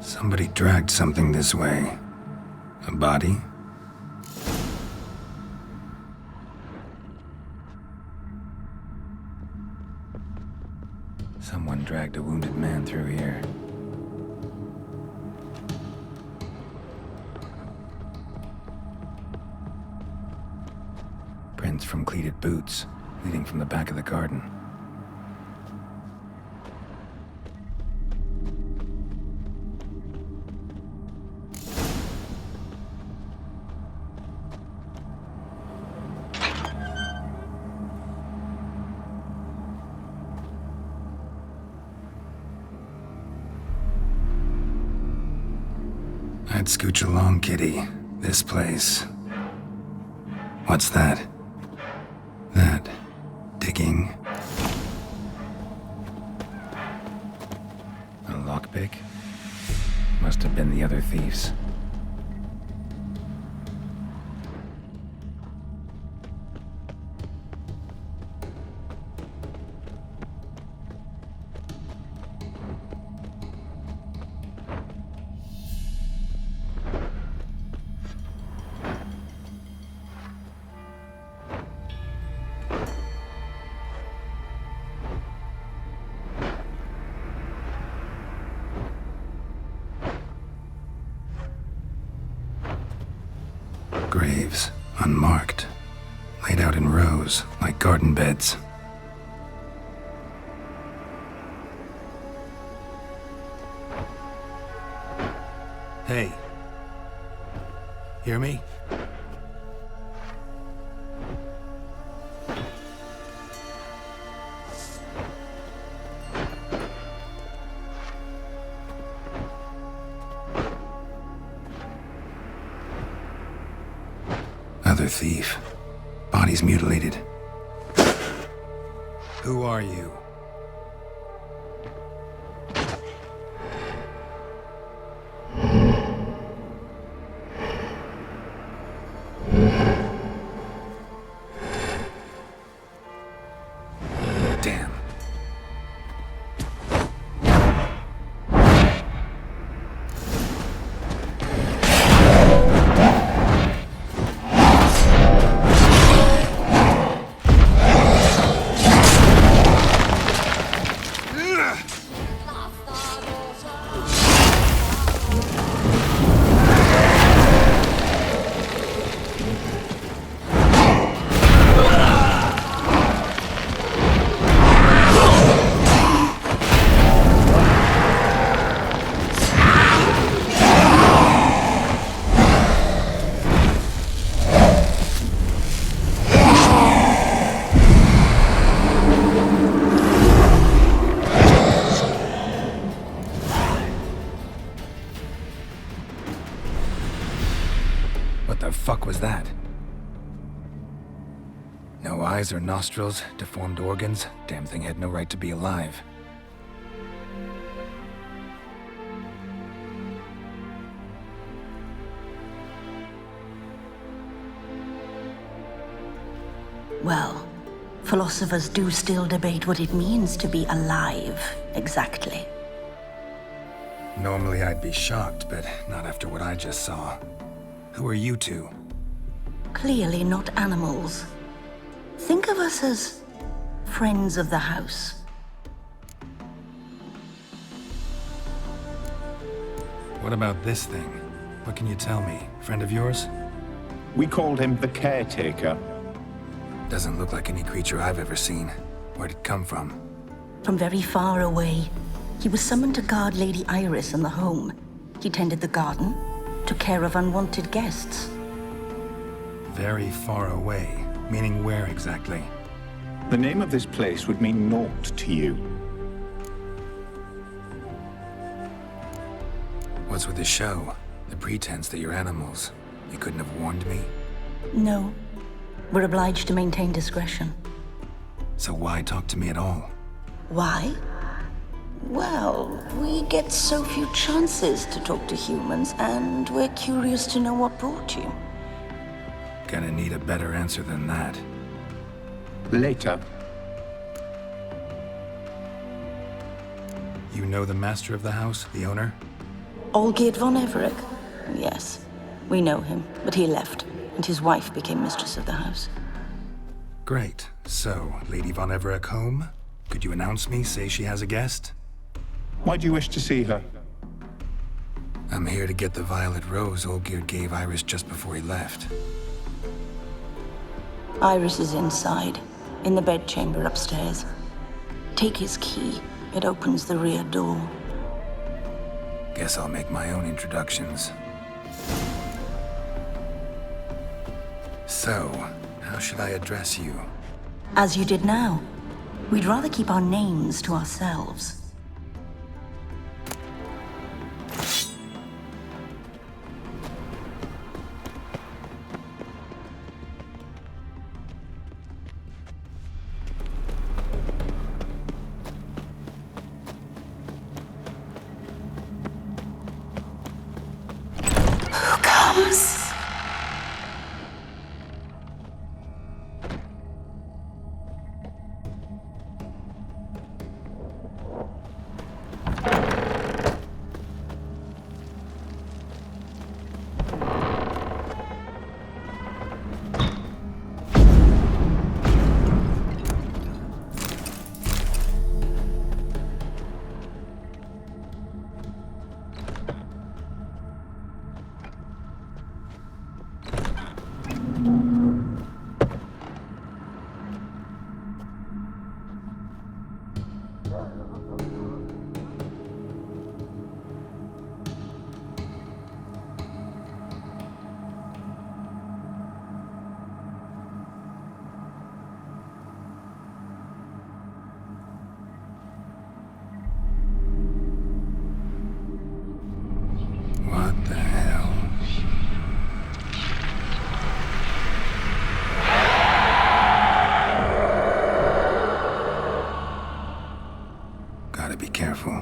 Somebody dragged something this way. A body? Someone dragged a wounded man through here. Prints from cleated boots, leading from the back of the garden. I'd scooch along, kitty. This place. What's that? That... digging? A lockpick? Must have been the other thieves. Graves, unmarked, laid out in rows like garden beds. Hey. Hear me? Other thief. Bodies mutilated. Who are you? Damn. What the fuck was that? No eyes or nostrils, deformed organs. Damn thing had no right to be alive. Well, philosophers do still debate what it means to be alive, exactly. Normally I'd be shocked, but not after what I just saw. Who are you two? Clearly not animals. Think of us as friends of the house. What about this thing? What can you tell me? Friend of yours? We called him the Caretaker. Doesn't look like any creature I've ever seen. Where'd it come from? From very far away. He was summoned to guard Lady Iris in the home. He tended the garden, took care of unwanted guests. Very far away. Meaning where exactly? The name of this place would mean naught to you. What's with the show? The pretense that you're animals. You couldn't have warned me? No. We're obliged to maintain discretion. So why talk to me at all? Why? Well, we get so few chances to talk to humans, and we're curious to know what brought you. Gonna need a better answer than that. Later. You know the master of the house, the owner? Olgierd von Everec? Yes. We know him, but he left, and his wife became mistress of the house. Great. So, Lady von Everec home? Could you announce me, say she has a guest? Why do you wish to see her? I'm here to get the violet rose Olgierd gave Iris just before he left. Iris is inside, in the bedchamber upstairs. Take his key. It opens the rear door. Guess I'll make my own introductions. So, how should I address you? As you did now. We'd rather keep our names to ourselves. us? What the hell? Gotta be careful.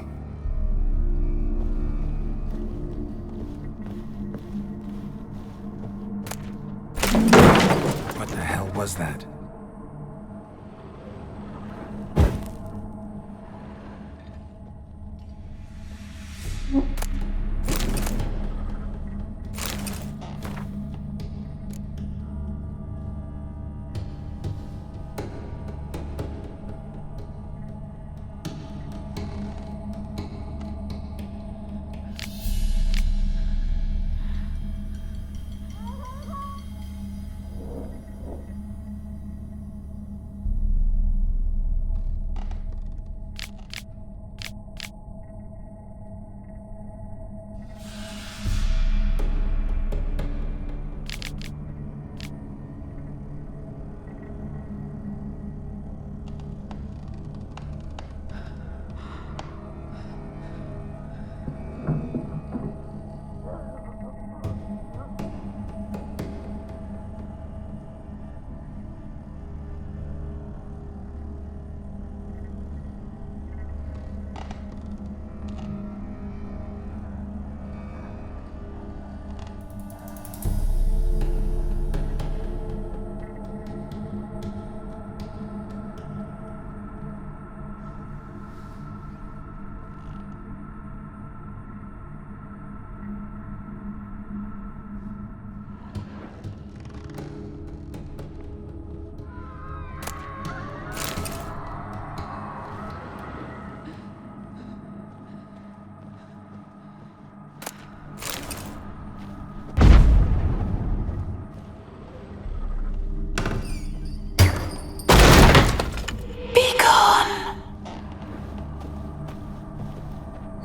What the hell was that?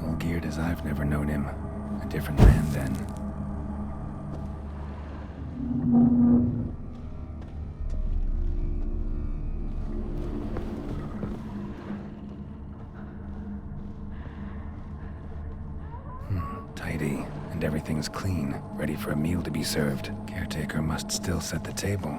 All geared as I've never known him. A different man then. Tidy, and everything's clean, ready for a meal to be served. Caretaker must still set the table.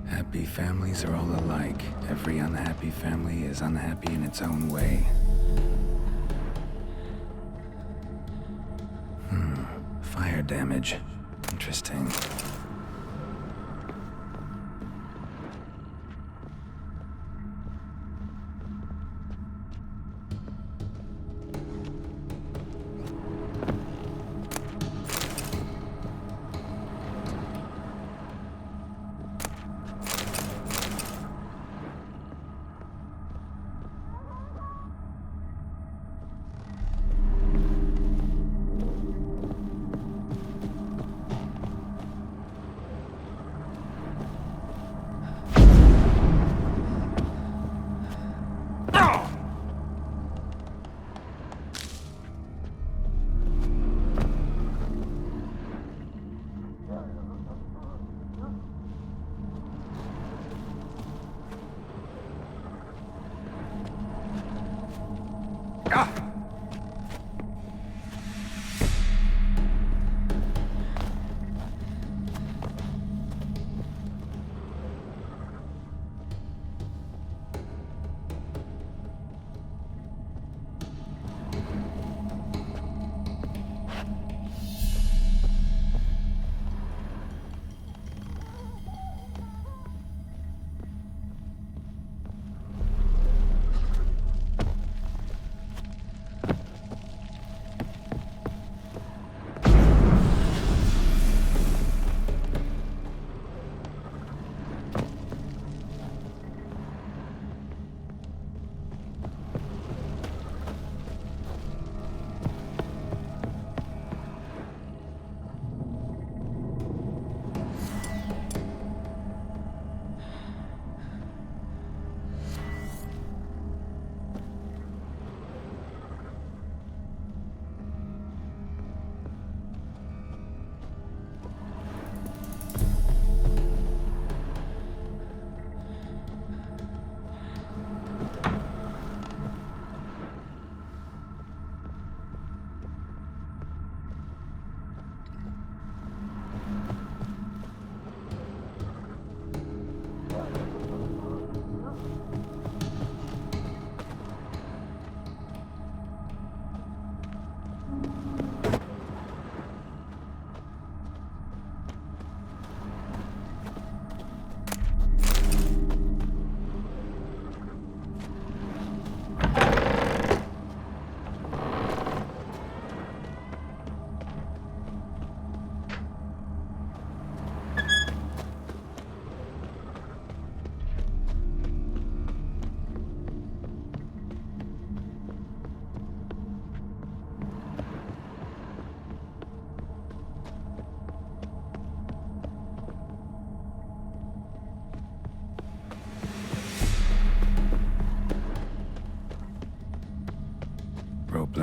Happy families are all alike. Every unhappy family is unhappy in its own way. Fire damage. Interesting.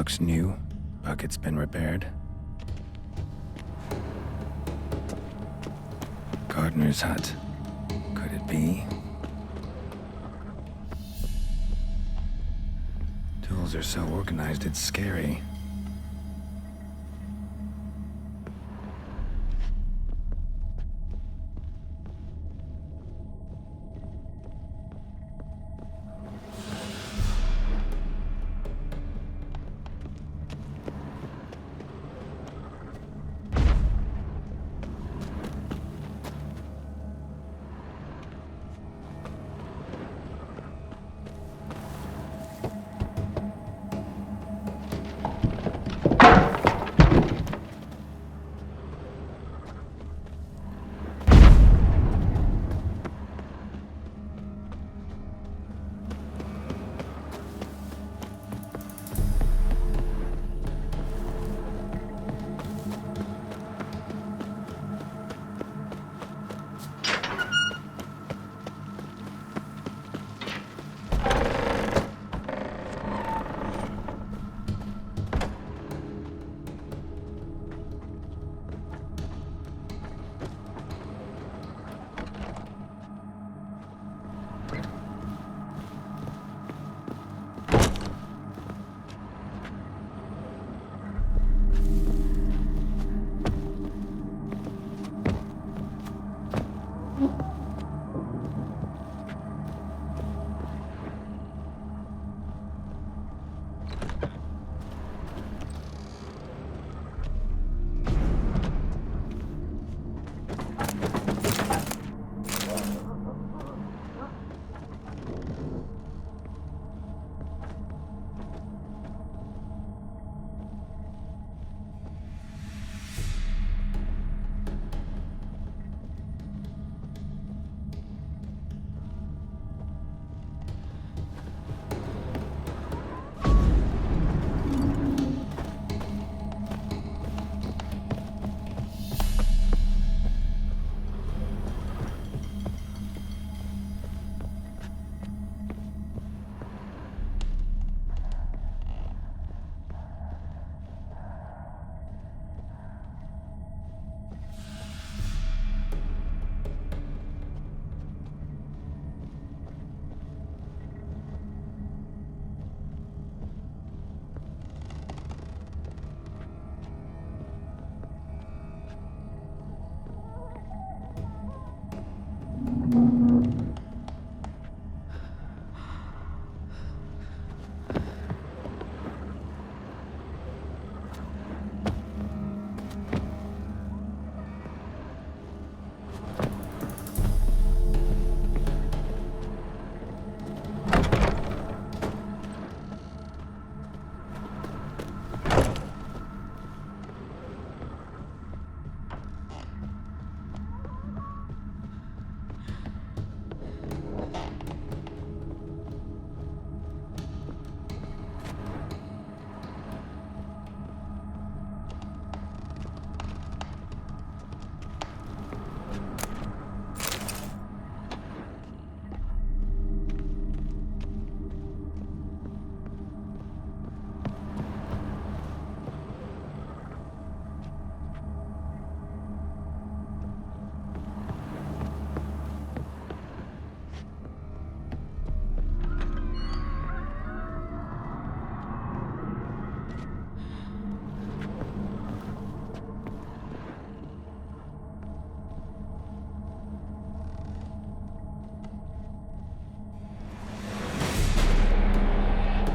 Looks new. Bucket's been repaired. Gardener's hut. Could it be? Tools are so organized it's scary.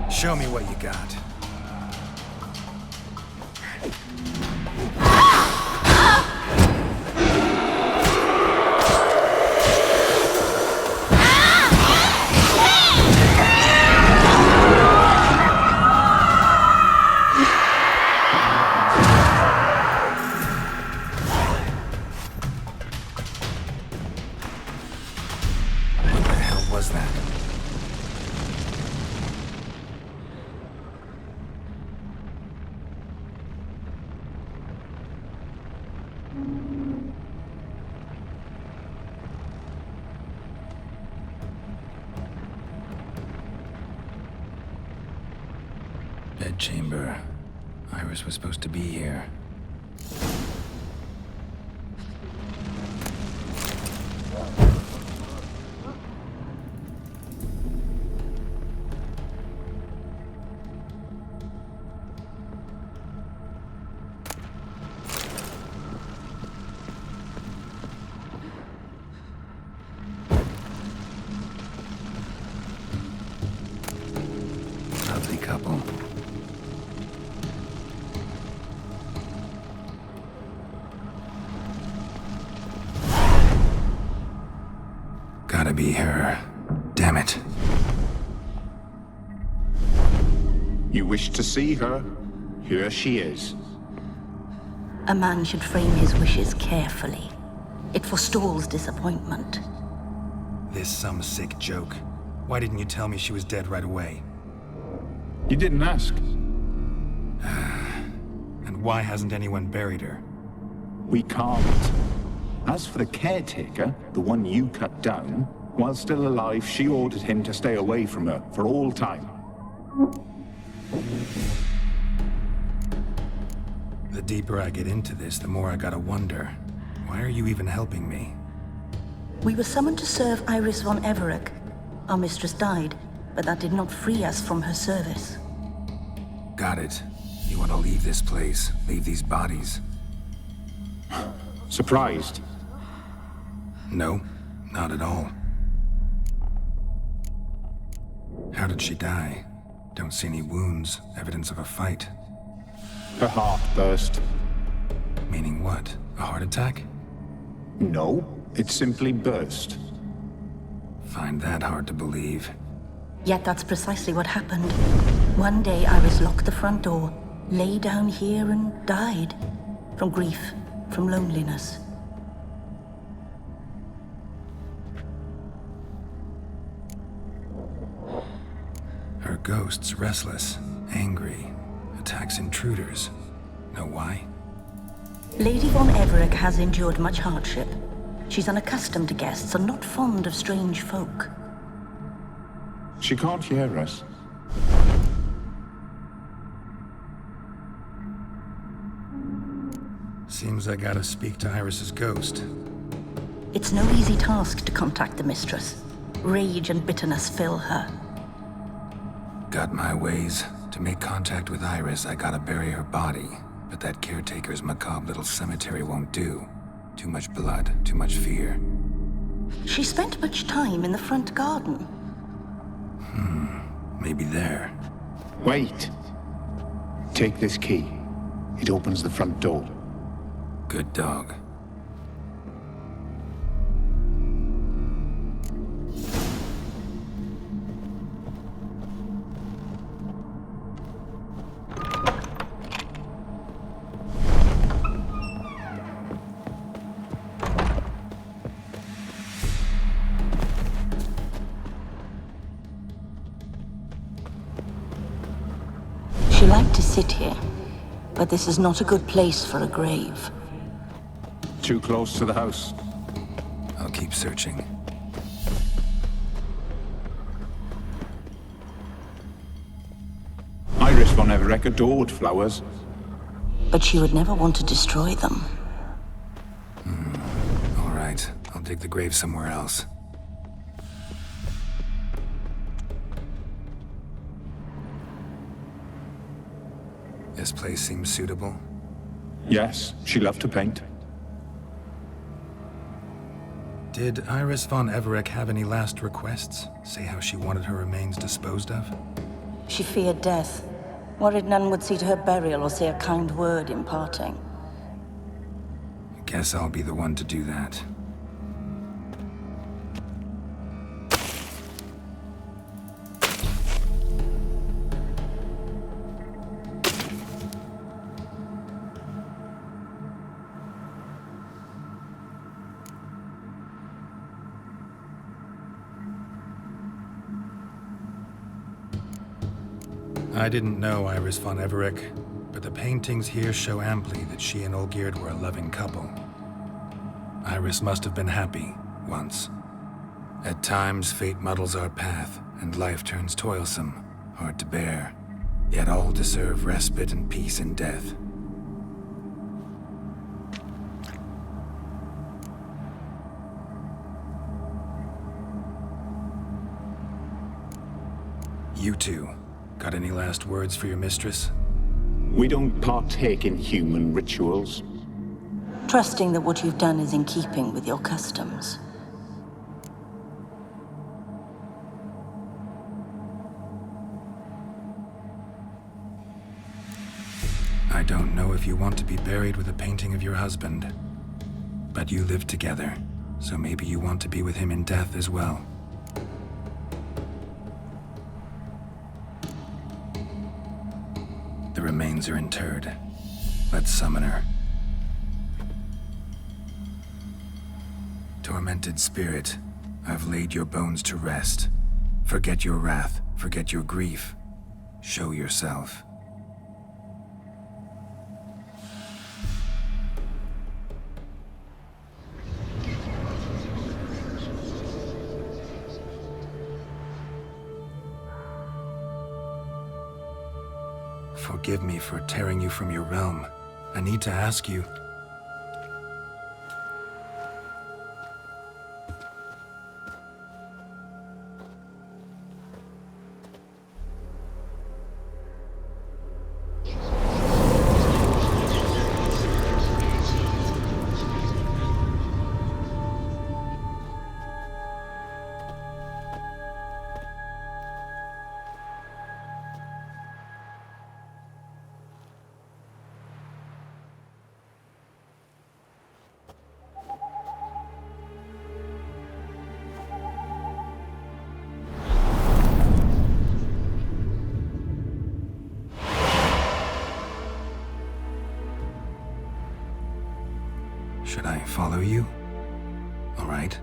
Show me what you got. What the hell was that? chamber. Iris was supposed to be here. Lovely couple. Gotta be her. Damn it. You wish to see her? Here she is. A man should frame his wishes carefully. It forestalls disappointment. This some sick joke. Why didn't you tell me she was dead right away? You didn't ask. And why hasn't anyone buried her? We can't. As for the caretaker, the one you cut down, while still alive, she ordered him to stay away from her for all time. The deeper I get into this, the more I gotta wonder. Why are you even helping me? We were summoned to serve Iris von Everec. Our mistress died, but that did not free us from her service. Got it. You want to leave this place, leave these bodies. Surprised? No, not at all. How did she die? Don't see any wounds, evidence of a fight. Her heart burst. Meaning what? A heart attack? No, it simply burst. Find that hard to believe. Yet that's precisely what happened. One day Iris locked the front door, lay down here and died. From grief, from loneliness. Her ghost's restless, angry, attacks intruders. Know why? Lady von Everec has endured much hardship. She's unaccustomed to guests and not fond of strange folk. She can't hear us. Seems I gotta speak to Iris's ghost. It's no easy task to contact the mistress. Rage and bitterness fill her. Got my ways. To make contact with Iris, I gotta bury her body. But that caretaker's macabre little cemetery won't do. Too much blood, too much fear. She spent much time in the front garden. Maybe there. Wait. Take this key. It opens the front door. Good dog. She liked to sit here, but this is not a good place for a grave. Too close to the house. I'll keep searching. Iris von Everec adored flowers. But she would never want to destroy them. All right, I'll dig the grave somewhere else. This place seems suitable. Yes, she loved to paint. Did Iris von Everec have any last requests? Say how she wanted her remains disposed of? She feared death, worried none would see to her burial or say a kind word in parting. Guess I'll be the one to do that. I didn't know Iris von Everec, but the paintings here show amply that she and Olgierd were a loving couple. Iris must have been happy, once. At times, fate muddles our path, and life turns toilsome, hard to bear. Yet all deserve respite and peace in death. You two, got any last words for your mistress? We don't partake in human rituals. Trusting that what you've done is in keeping with your customs. I don't know if you want to be buried with a painting of your husband, but you live together, so maybe you want to be with him in death as well. The remains are interred. Let's summon her. Tormented spirit, I've laid your bones to rest. Forget your wrath, forget your grief. Show yourself. Forgive me for tearing you from your realm. I need to ask you. Should I follow you? All right.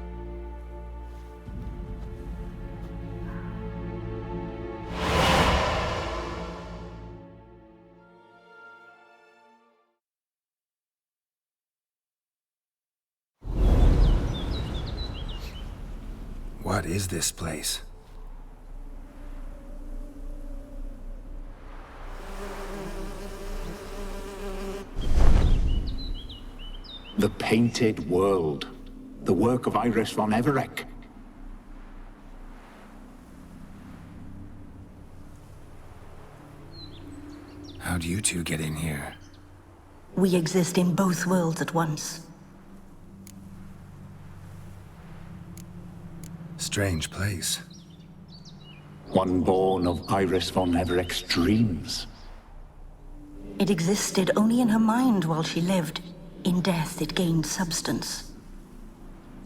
What is this place? The Painted World. The work of Iris von Everec. How do you two get in here? We exist in both worlds at once. Strange place. One born of Iris von Everec's dreams. It existed only in her mind while she lived. In death, it gained substance.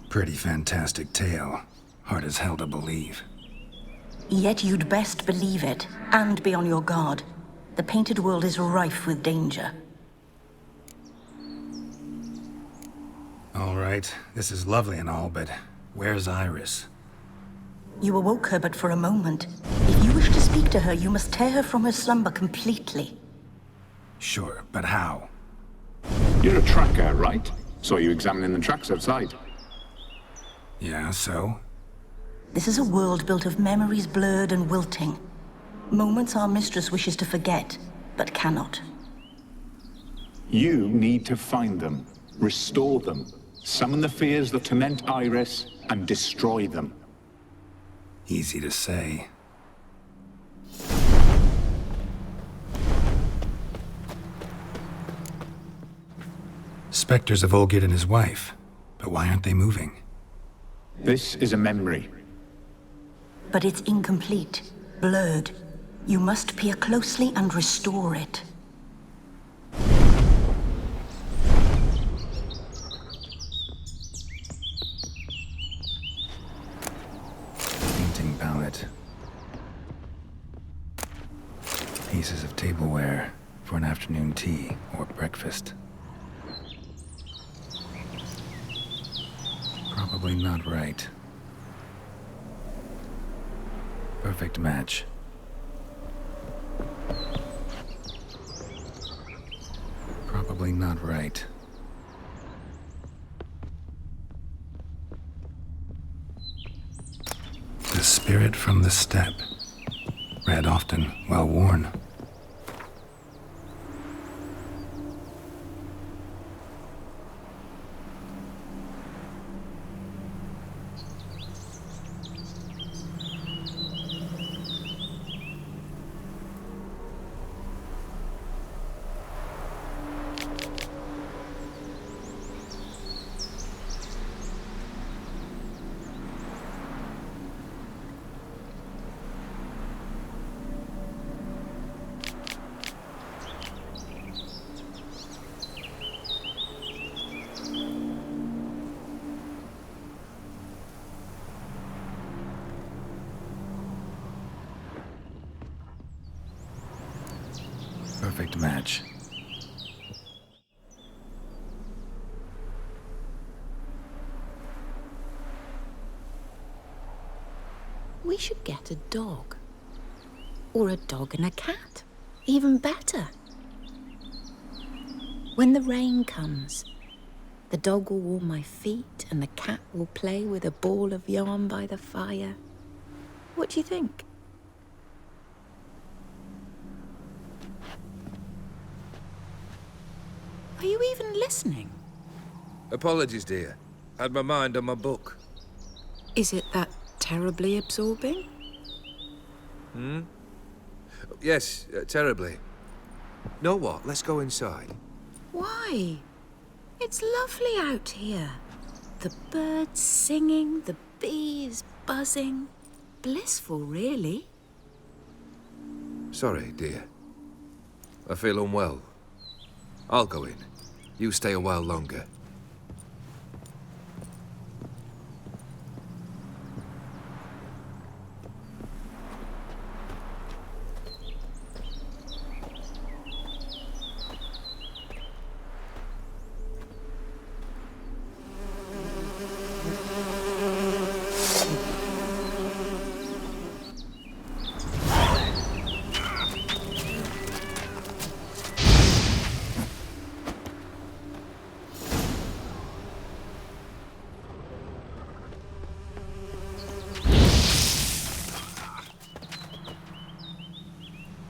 Pretty fantastic tale. Hard as hell to believe. Yet you'd best believe it, and be on your guard. The Painted World is rife with danger. All right, this is lovely and all, but where's Iris? You awoke her but for a moment. If you wish to speak to her, you must tear her from her slumber completely. Sure, but how? You're a tracker, right? Saw you examining the tracks outside. Yeah, so? This is a world built of memories blurred and wilting. Moments our mistress wishes to forget, but cannot. You need to find them, restore them, summon the fears that torment Iris, and destroy them. Easy to say. Spectres of Olgid and his wife. But why aren't they moving? This is a memory. But it's incomplete, blurred. You must peer closely and restore it. Painting palette. Pieces of tableware for an afternoon tea or breakfast. Probably not right. Perfect match. Probably not right. The spirit from the steppe. Read often, well worn. Perfect match. We should get a dog. Or a dog and a cat. Even better. When the rain comes, the dog will warm my feet and the cat will play with a ball of yarn by the fire. What do you think? Are you even listening? Apologies, dear. Had my mind on my book. Is it that terribly absorbing? Hmm? Yes, terribly. Know what? Let's go inside. Why? It's lovely out here. The birds singing, the bees buzzing. Blissful, really. Sorry, dear. I feel unwell. I'll go in. You stay a while longer.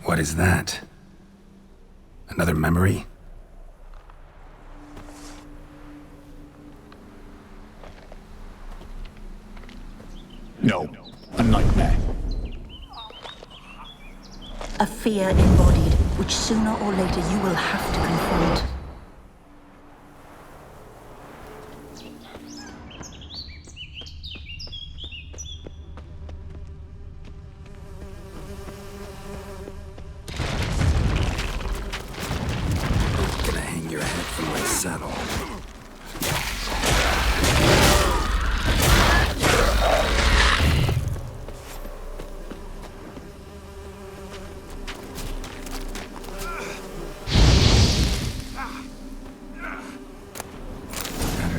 What is that? Another memory? No, a nightmare. A fear embodied, which sooner or later you will have to confront. Gonna hang your head from my saddle.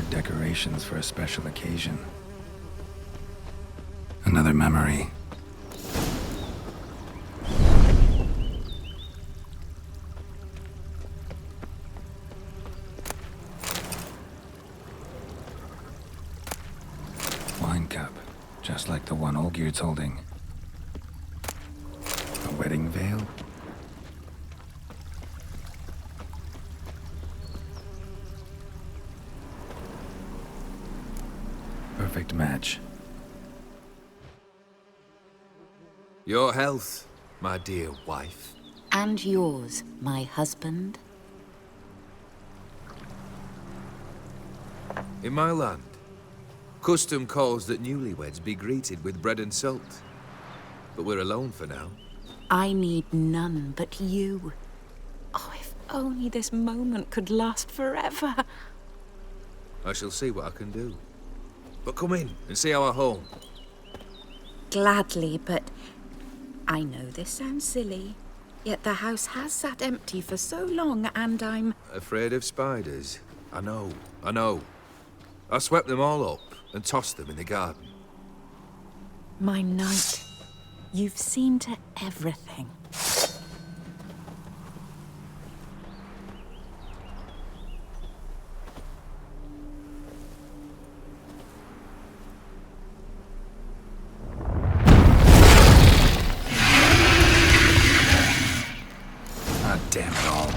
Decorations for a special occasion. Another memory. Wine cup, just like the one Olgierd's holding. A wedding veil? Perfect match. Your health, my dear wife. And yours, my husband. In my land, custom calls that newlyweds be greeted with bread and salt. But we're alone for now. I need none but you. Oh, if only this moment could last forever. I shall see what I can do. But come in and see our home. Gladly, but I know this sounds silly, yet the house has sat empty for so long and I'm... Afraid of spiders? I know. I swept them all up and tossed them in the garden. My knight, you've seen to everything. Damn it all.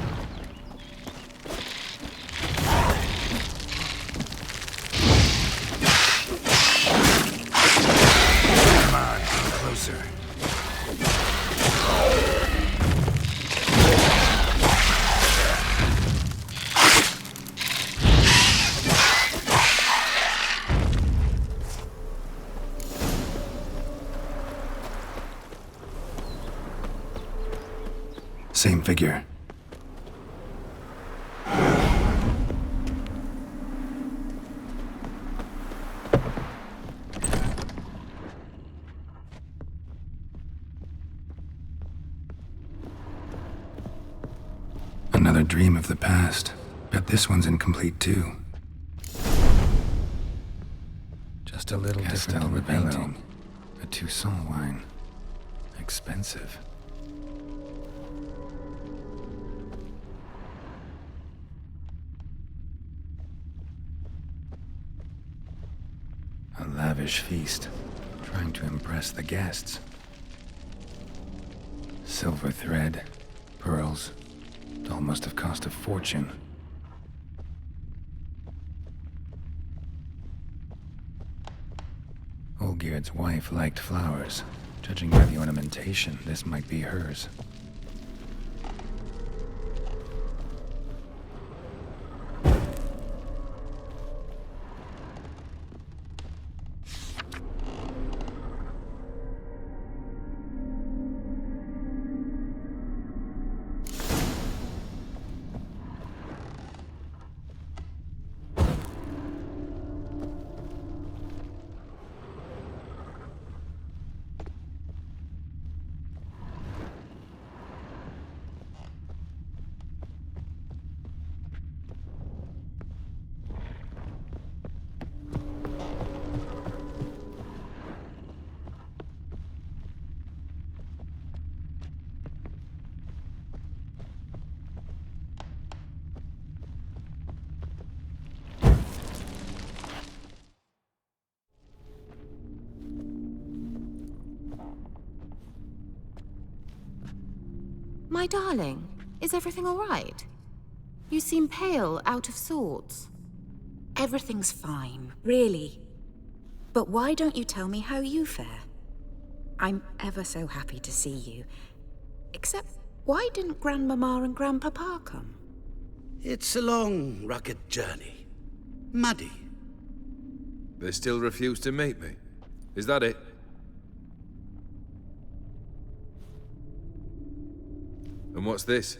Come on, come closer. Same figure. dream of the past. Bet this one's incomplete too. Just a little different in the painting. A Toussaint wine. Expensive. A lavish feast, trying to impress the guests. Silver thread, pearls. It all must have cost a fortune. Olgierd's wife liked flowers. Judging by the ornamentation, this might be hers. My darling, is everything all right? You seem pale, out of sorts. Everything's fine, really. But why don't you tell me how you fare? I'm ever so happy to see you. Except, why didn't Grandmama and Grandpapa come? It's a long, rugged journey. Muddy. They still refuse to meet me. Is that it? And what's this?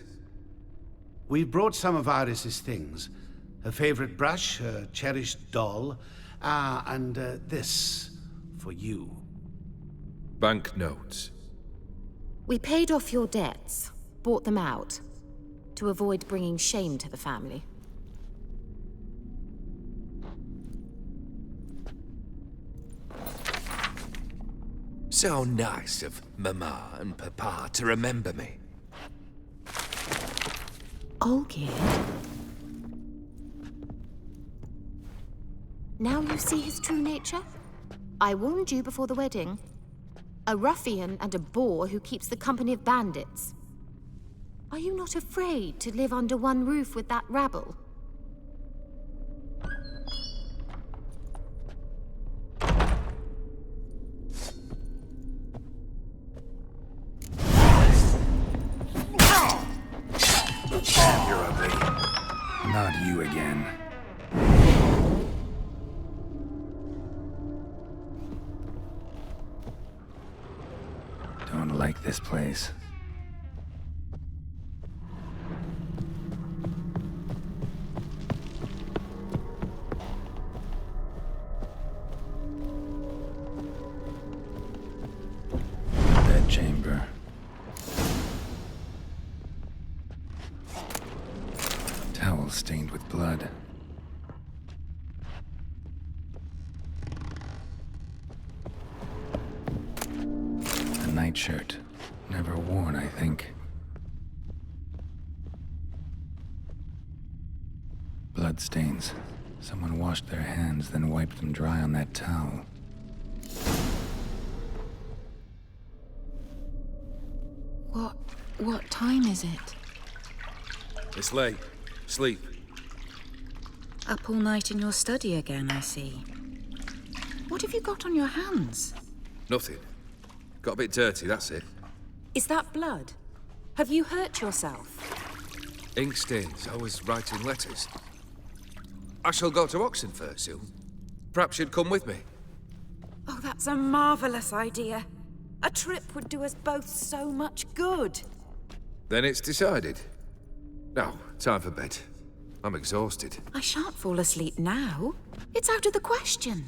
We brought some of Iris's things. Her favorite brush, her cherished doll, and this for you. Banknotes. We paid off your debts, bought them out, to avoid bringing shame to the family. So nice of Mama and Papa to remember me. Olgierd? Now you see his true nature? I warned you before the wedding. A ruffian and a boor who keeps the company of bandits. Are you not afraid to live under one roof with that rabble? You're ugly. Not you again. Don't like this place. Bedchamber. Towel stained with blood. A nightshirt. Never worn, I think. Bloodstains. Someone washed their hands, then wiped them dry on that towel. What time is it? It's late. Sleep. Up all night in your study again, I see. What have you got on your hands? Nothing. Got a bit dirty, that's it. Is that blood? Have you hurt yourself? Ink stains. I was writing letters. I shall go to Oxenfurt soon. Perhaps you'd come with me. Oh, that's a marvelous idea. A trip would do us both so much good. Then it's decided. Now, time for bed. I'm exhausted. I shan't fall asleep now. It's out of the question.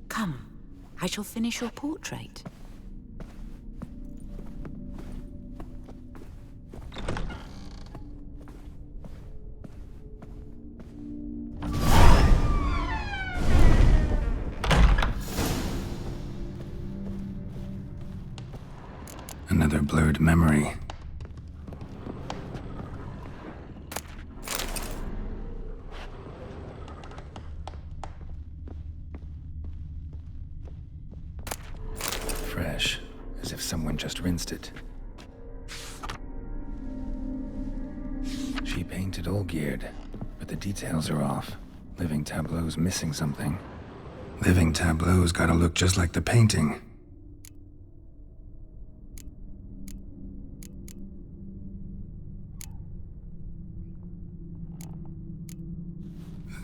Come, I shall finish your portrait. Another blurred memory. Fresh, as if someone just rinsed it. She painted Olgierd, but the details are off. Living tableau's missing something. Living tableau's gotta look just like the painting.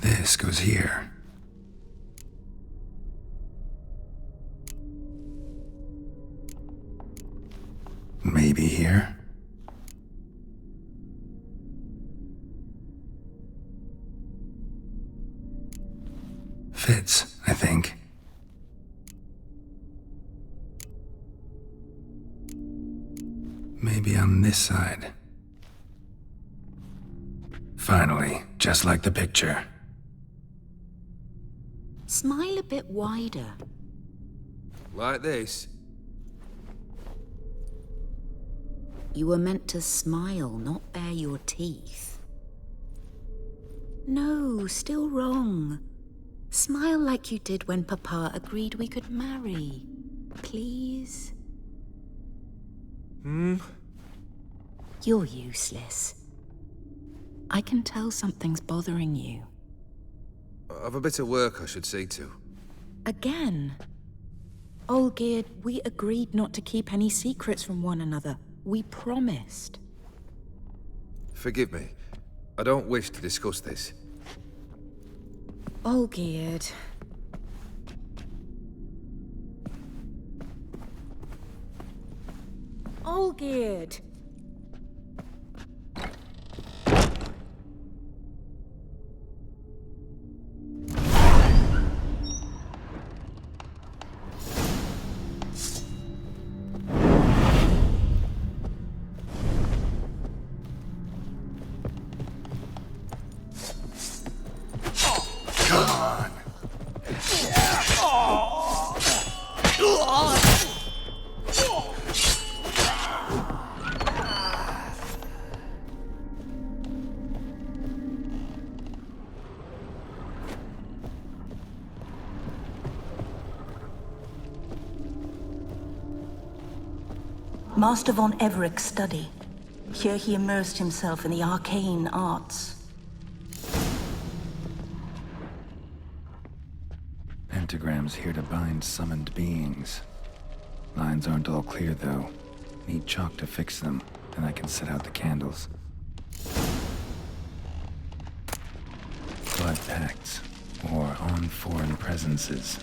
This goes here. Maybe here? Fits, I think. Maybe on this side. Finally, just like the picture. Smile a bit wider. Like this? You were meant to smile, not bare your teeth. No, still wrong. Smile like you did when Papa agreed we could marry. Please? You're useless. I can tell something's bothering you. I've a bit of work I should see to. Again? Olgierd, we agreed not to keep any secrets from one another. We promised. Forgive me. I don't wish to discuss this. Olgierd. Olgierd! Master von Everek's study. Here he immersed himself in the arcane arts. Pentagrams here to bind summoned beings. Lines aren't all clear, though. Need chalk to fix them, and I can set out the candles. Blood pacts, or on foreign presences.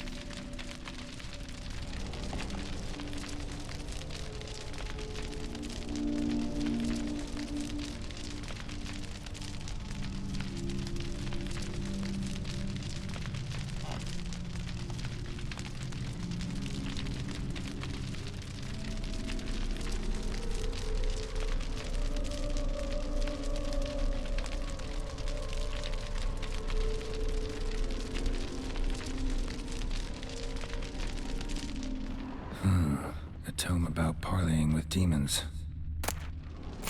A tome about parleying with demons.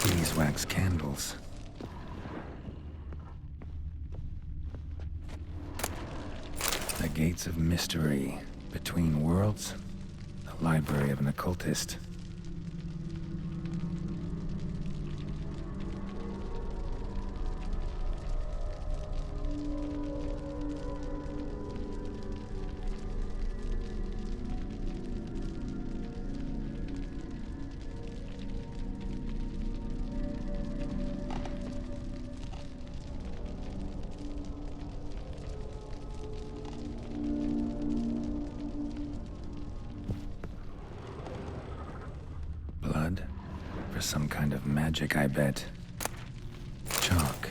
Beeswax candles. The gates of mystery. Between worlds. The library of an occultist. Blood? For some kind of magic, I bet. Chalk.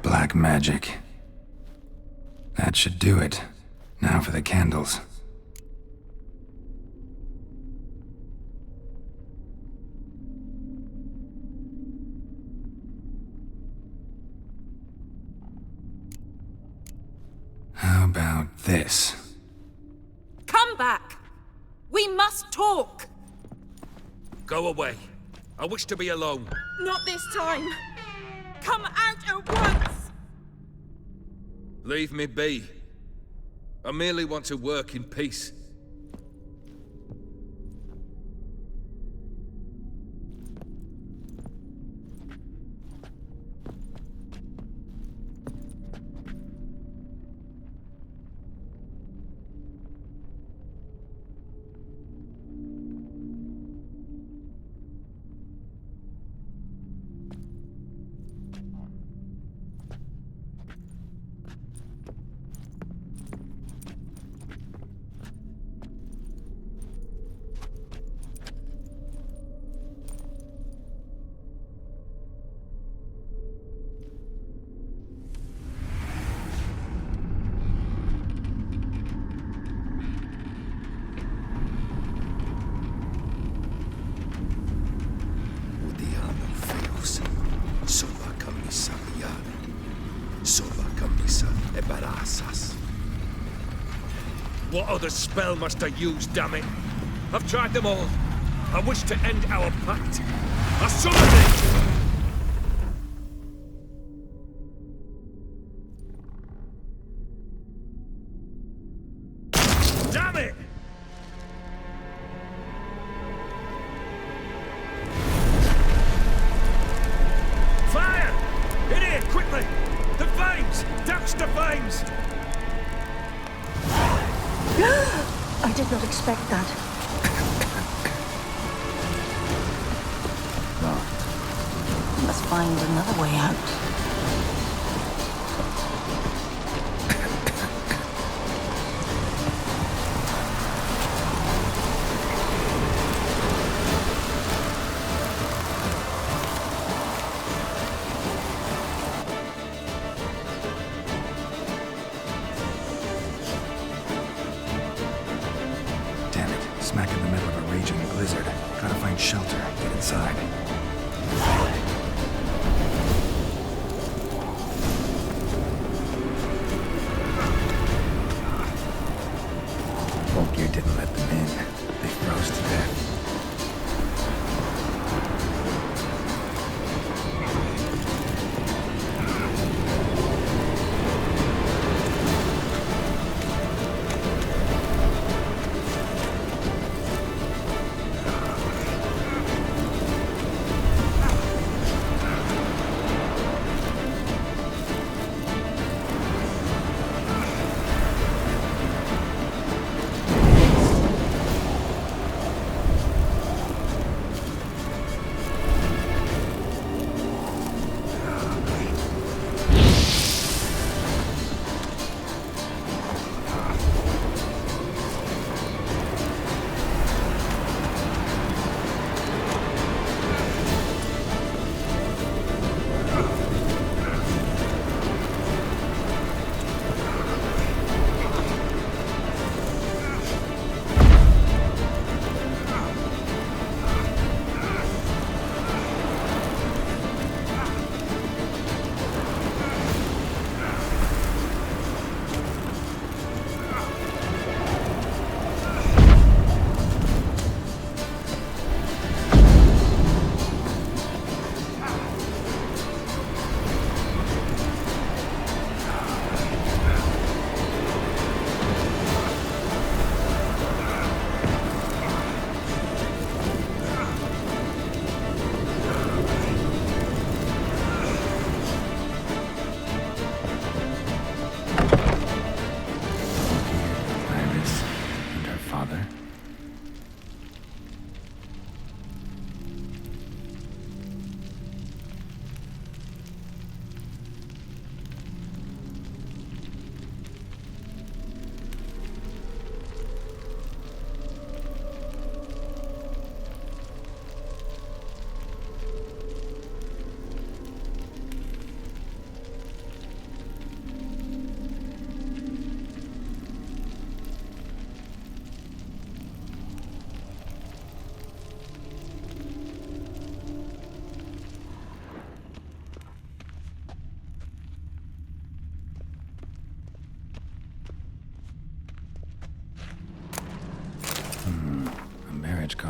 Black magic. That should do it. Now for the candles. How about this? talk! Go away. I wish to be alone. Not this time! Come out at once! Leave me be. I merely want to work in peace. What other spell must I use, damn it? I've tried them all. I wish to end our pact. I summon it! Damn it! Fire! In here, quickly! The flames! Douse the flames! I did not expect that. I must find another way out. Smack in the middle of a raging blizzard. Gotta find shelter, get inside.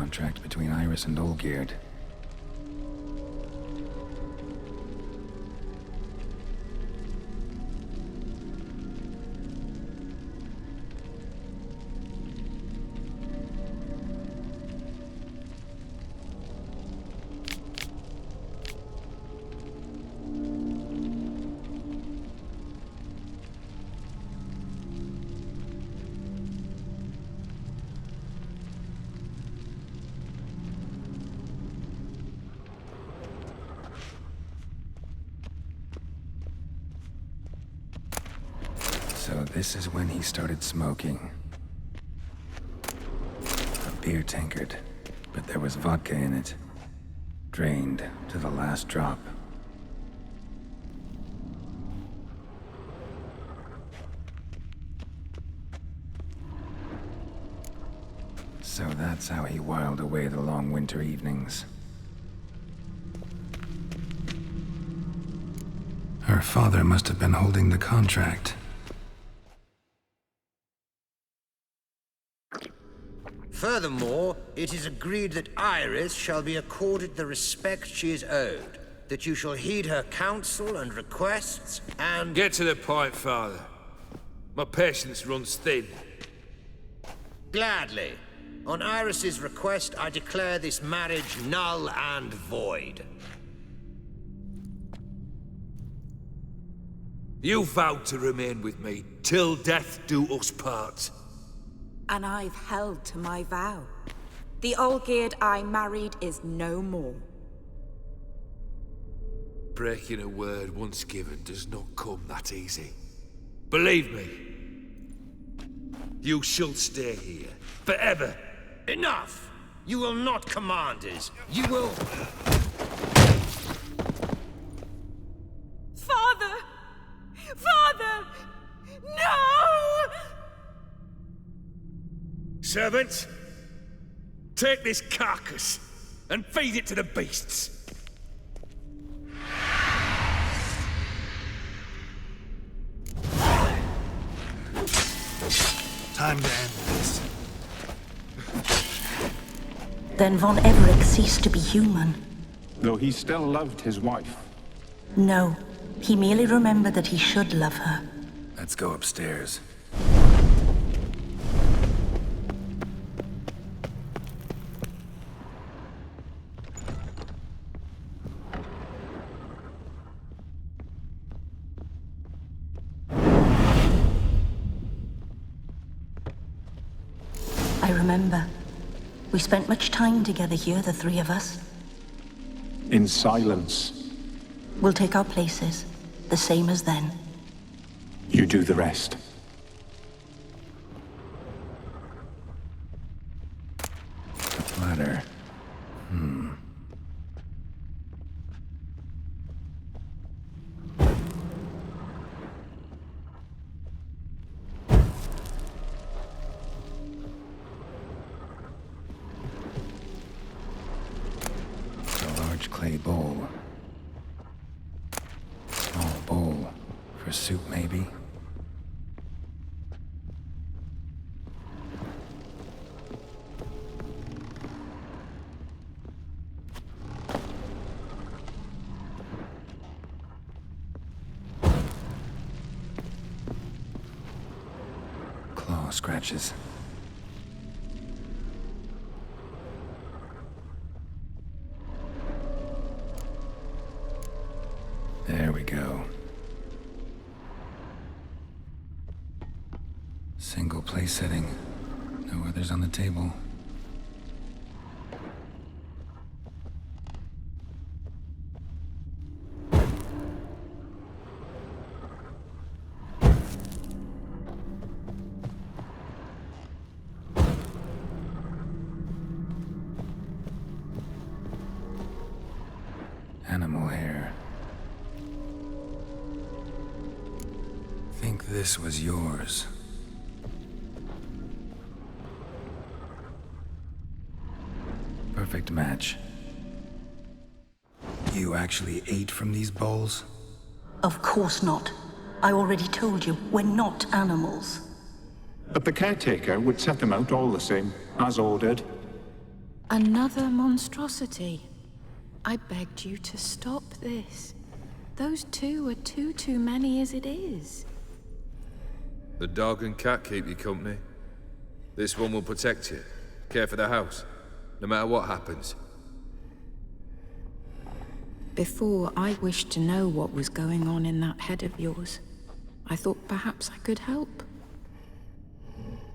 contract between Iris and Olgierd. So this is when he started smoking. A beer tankard, but there was vodka in it. Drained to the last drop. So that's how he whiled away the long winter evenings. Her father must have been holding the contract. Furthermore, it is agreed that Iris shall be accorded the respect she is owed, that you shall heed her counsel and requests, and— Get to the point, Father. My patience runs thin. Gladly. On Iris's request, I declare this marriage null and void. You vowed to remain with me till death do us part. And I've held to my vow. The Olgierd I married is no more. Breaking a word once given does not come that easy. Believe me, you shall stay here forever. Enough! You will not command us. You will— Father! Father! No! Servants, take this carcass and feed it to the beasts. Time to end this. Then Von Everett ceased to be human. Though he still loved his wife. No, he merely remembered that he should love her. Let's go upstairs. I remember. We spent much time together here, the three of us. In silence. We'll take our places, the same as then. You do the rest. The platter. Clay bowl. Small bowl. For soup, maybe? Claw scratches. There we go. Single place setting. No others on the table. Animal hair. Think this was yours. Perfect match. You actually ate from these bowls? Of course not. I already told you, we're not animals. But the caretaker would set them out all the same, as ordered. Another monstrosity. I begged you to stop this. Those two are too many as it is. The dog and cat keep you company. This one will protect you, care for the house, no matter what happens. Before, I wished to know what was going on in that head of yours. I thought perhaps I could help.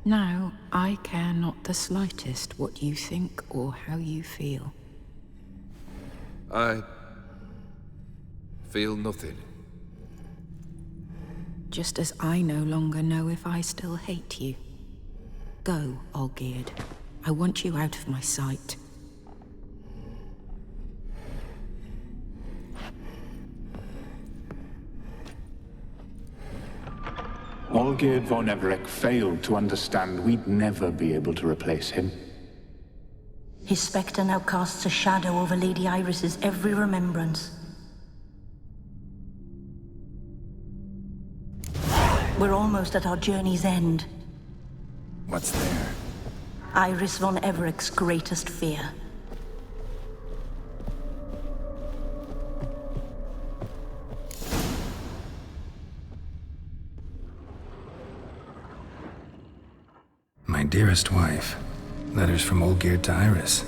Now, I care not the slightest what you think or how you feel. I feel nothing. Just as I no longer know if I still hate you. Go, Olgierd. I want you out of my sight. Olgierd von Everec failed to understand we'd never be able to replace him. His spectre now casts a shadow over Lady Iris's every remembrance. We're almost at our journey's end. What's there? Iris von Everec's greatest fear. My dearest wife, letters from Olgierd to Iris,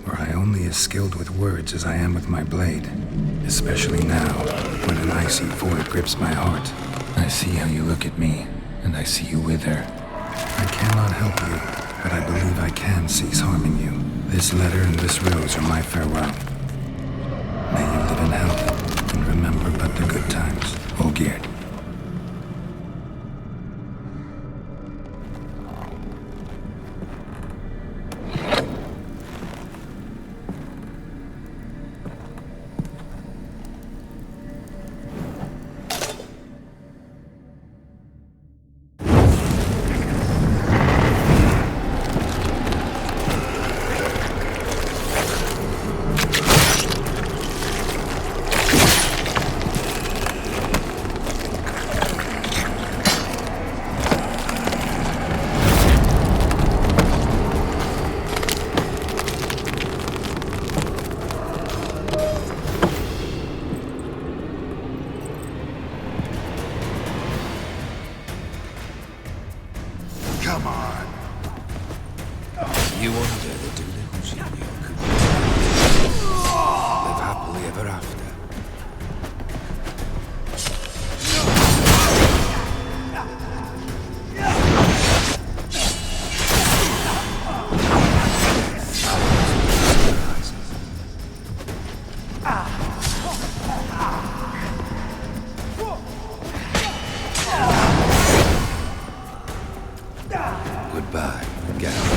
where I only as skilled with words as I am with my blade, especially now, when an icy void grips my heart. I see how you look at me, and I see you wither. I cannot help you, but I believe I can cease harming you. This letter and this rose are my farewell. May you live in health, and remember but the good times, Olgierd. You wonder the Doolittles in York live happily ever after. Goodbye, Geralt.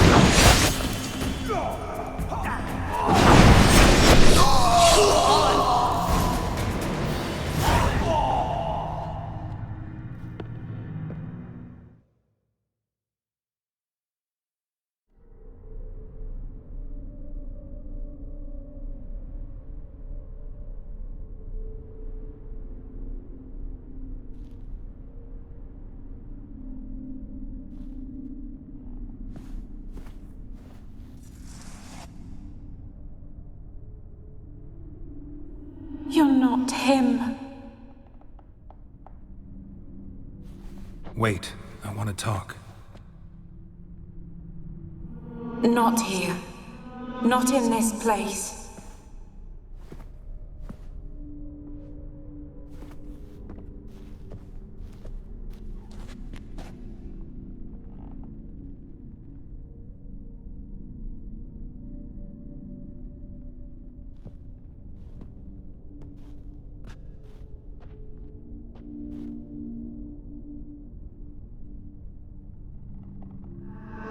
You're not him. Wait, I want to talk. Not here. Not in this place.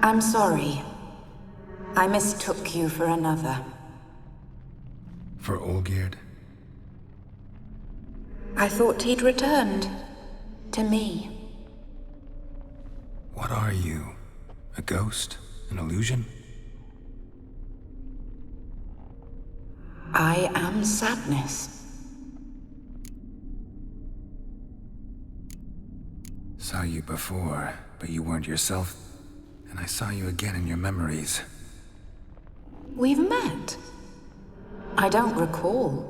I'm sorry. I mistook you for another. For Olgierd? I thought he'd returned. To me. What are you? A ghost? An illusion? I am sadness. Saw you before, but you weren't yourself. And I saw you again in your memories. We've met? I don't recall.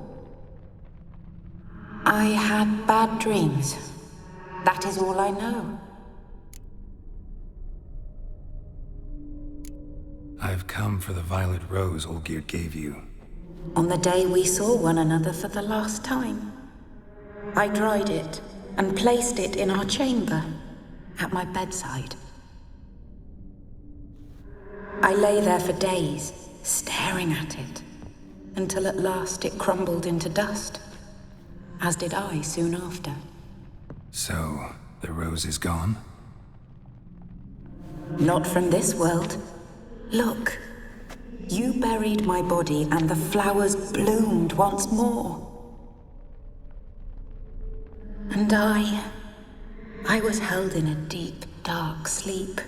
I had bad dreams. That is all I know. I've come for the violet rose Olgierd gave you. On the day we saw one another for the last time, I dried it and placed it in our chamber, at my bedside. I lay there for days, staring at it, until at last it crumbled into dust, as did I soon after. So, the rose is gone? Not from this world. Look, you buried my body and the flowers bloomed once more. And I was held in a deep, dark sleep.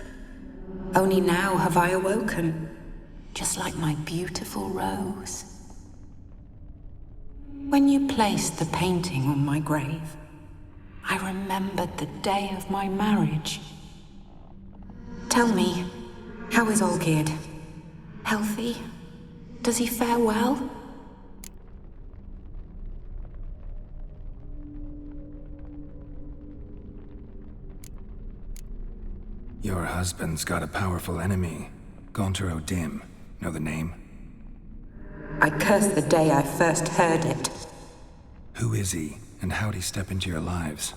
Only now have I awoken, just like my beautiful rose. When you placed the painting on my grave, I remembered the day of my marriage. Tell me, how is Olgierd? Healthy? Does he fare well? Your husband's got a powerful enemy. Gaunter O'Dim. Know the name? I curse the day I first heard it. Who is he, and how'd he step into your lives?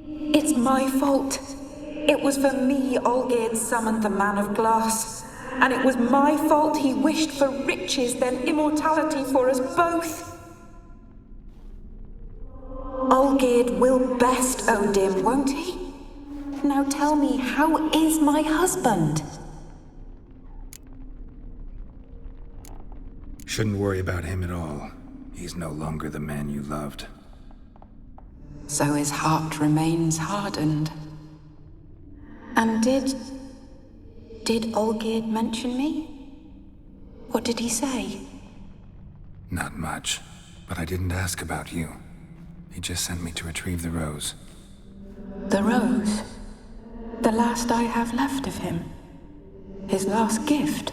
It's my fault. It was for me Olgierd summoned the Man of Glass. And it was my fault he wished for riches, then immortality for us both. Olgierd will best O'Dim, won't he? Now tell me, how is my husband? Shouldn't worry about him at all. He's no longer the man you loved. So his heart remains hardened. And did Olgierd mention me? What did he say? Not much, but I didn't ask about you. He just sent me to retrieve the rose. The rose? The last I have left of him? His last gift?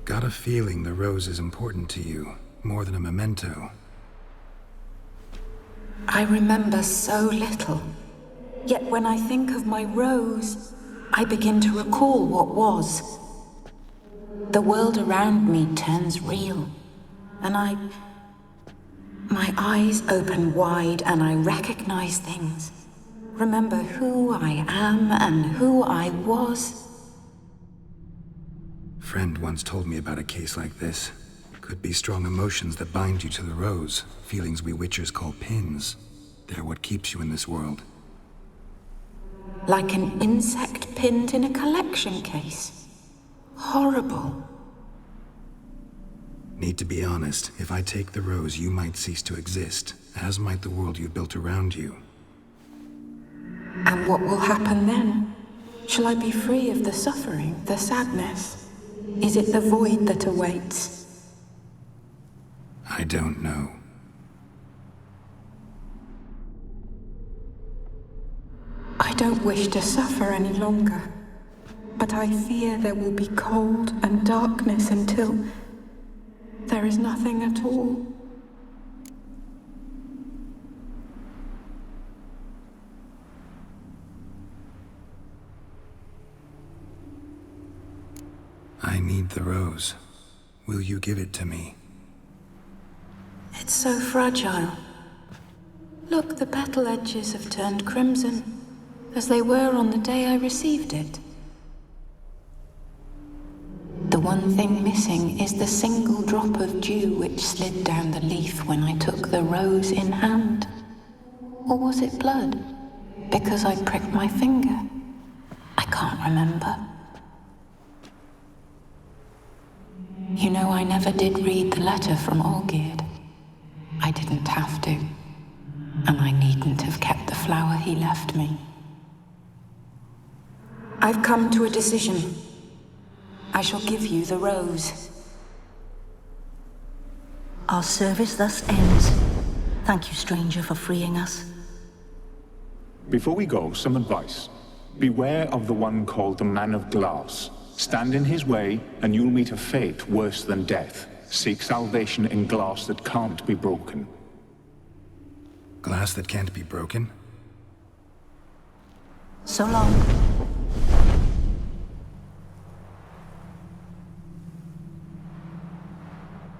Got a feeling the rose is important to you, more than a memento. I remember so little. Yet when I think of my rose, I begin to recall what was. The world around me turns real, and my eyes open wide and I recognize things. Remember who I am and who I was. Friend once told me about a case like this. Could be strong emotions that bind you to the rose, feelings we witchers call pins. They're what keeps you in this world. Like an insect pinned in a collection case. Horrible. Need to be honest, if I take the rose, you might cease to exist, as might the world you built around you. And what will happen then? Shall I be free of the suffering, the sadness? Is it the void that awaits? I don't know. I don't wish to suffer any longer, but I fear there will be cold and darkness until there is nothing at all. I need the rose. Will you give it to me? It's so fragile. Look, the petal edges have turned crimson, as they were on the day I received it. The one thing missing is the single drop of dew which slid down the leaf when I took the rose in hand. Or was it blood? Because I pricked my finger? I can't remember. You know, I never did read the letter from Olgierd. I didn't have to. And I needn't have kept the flower he left me. I've come to a decision. I shall give you the rose. Our service thus ends. Thank you, stranger, for freeing us. Before we go, some advice. Beware of the one called the Man of Glass. Stand in his way, and you'll meet a fate worse than death. Seek salvation in glass that can't be broken. Glass that can't be broken? So long.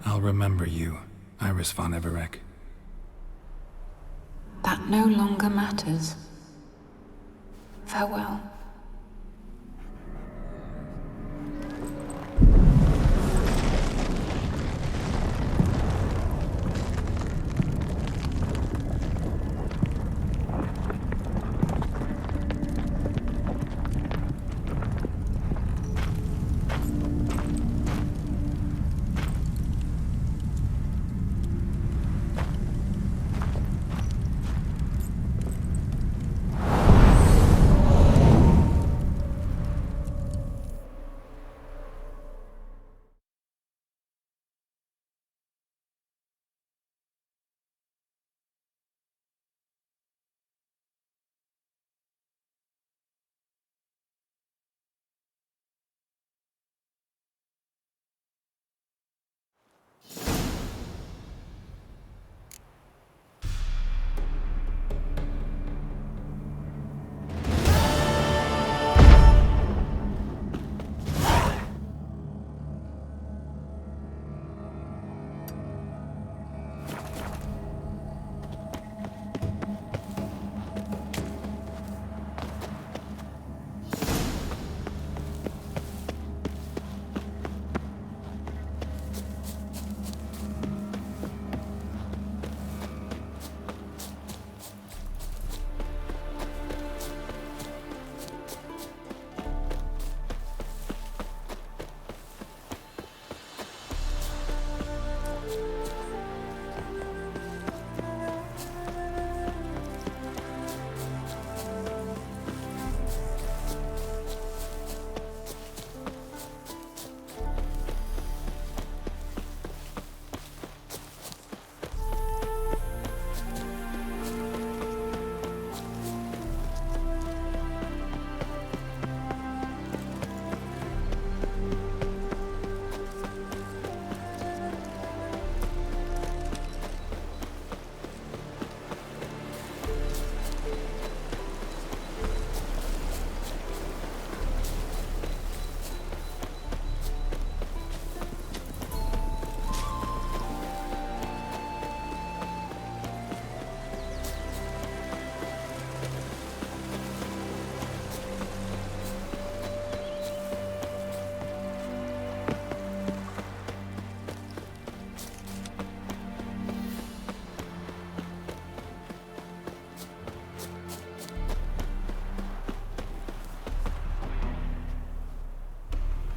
I'll remember you, Iris von Everec. That no longer matters. Farewell.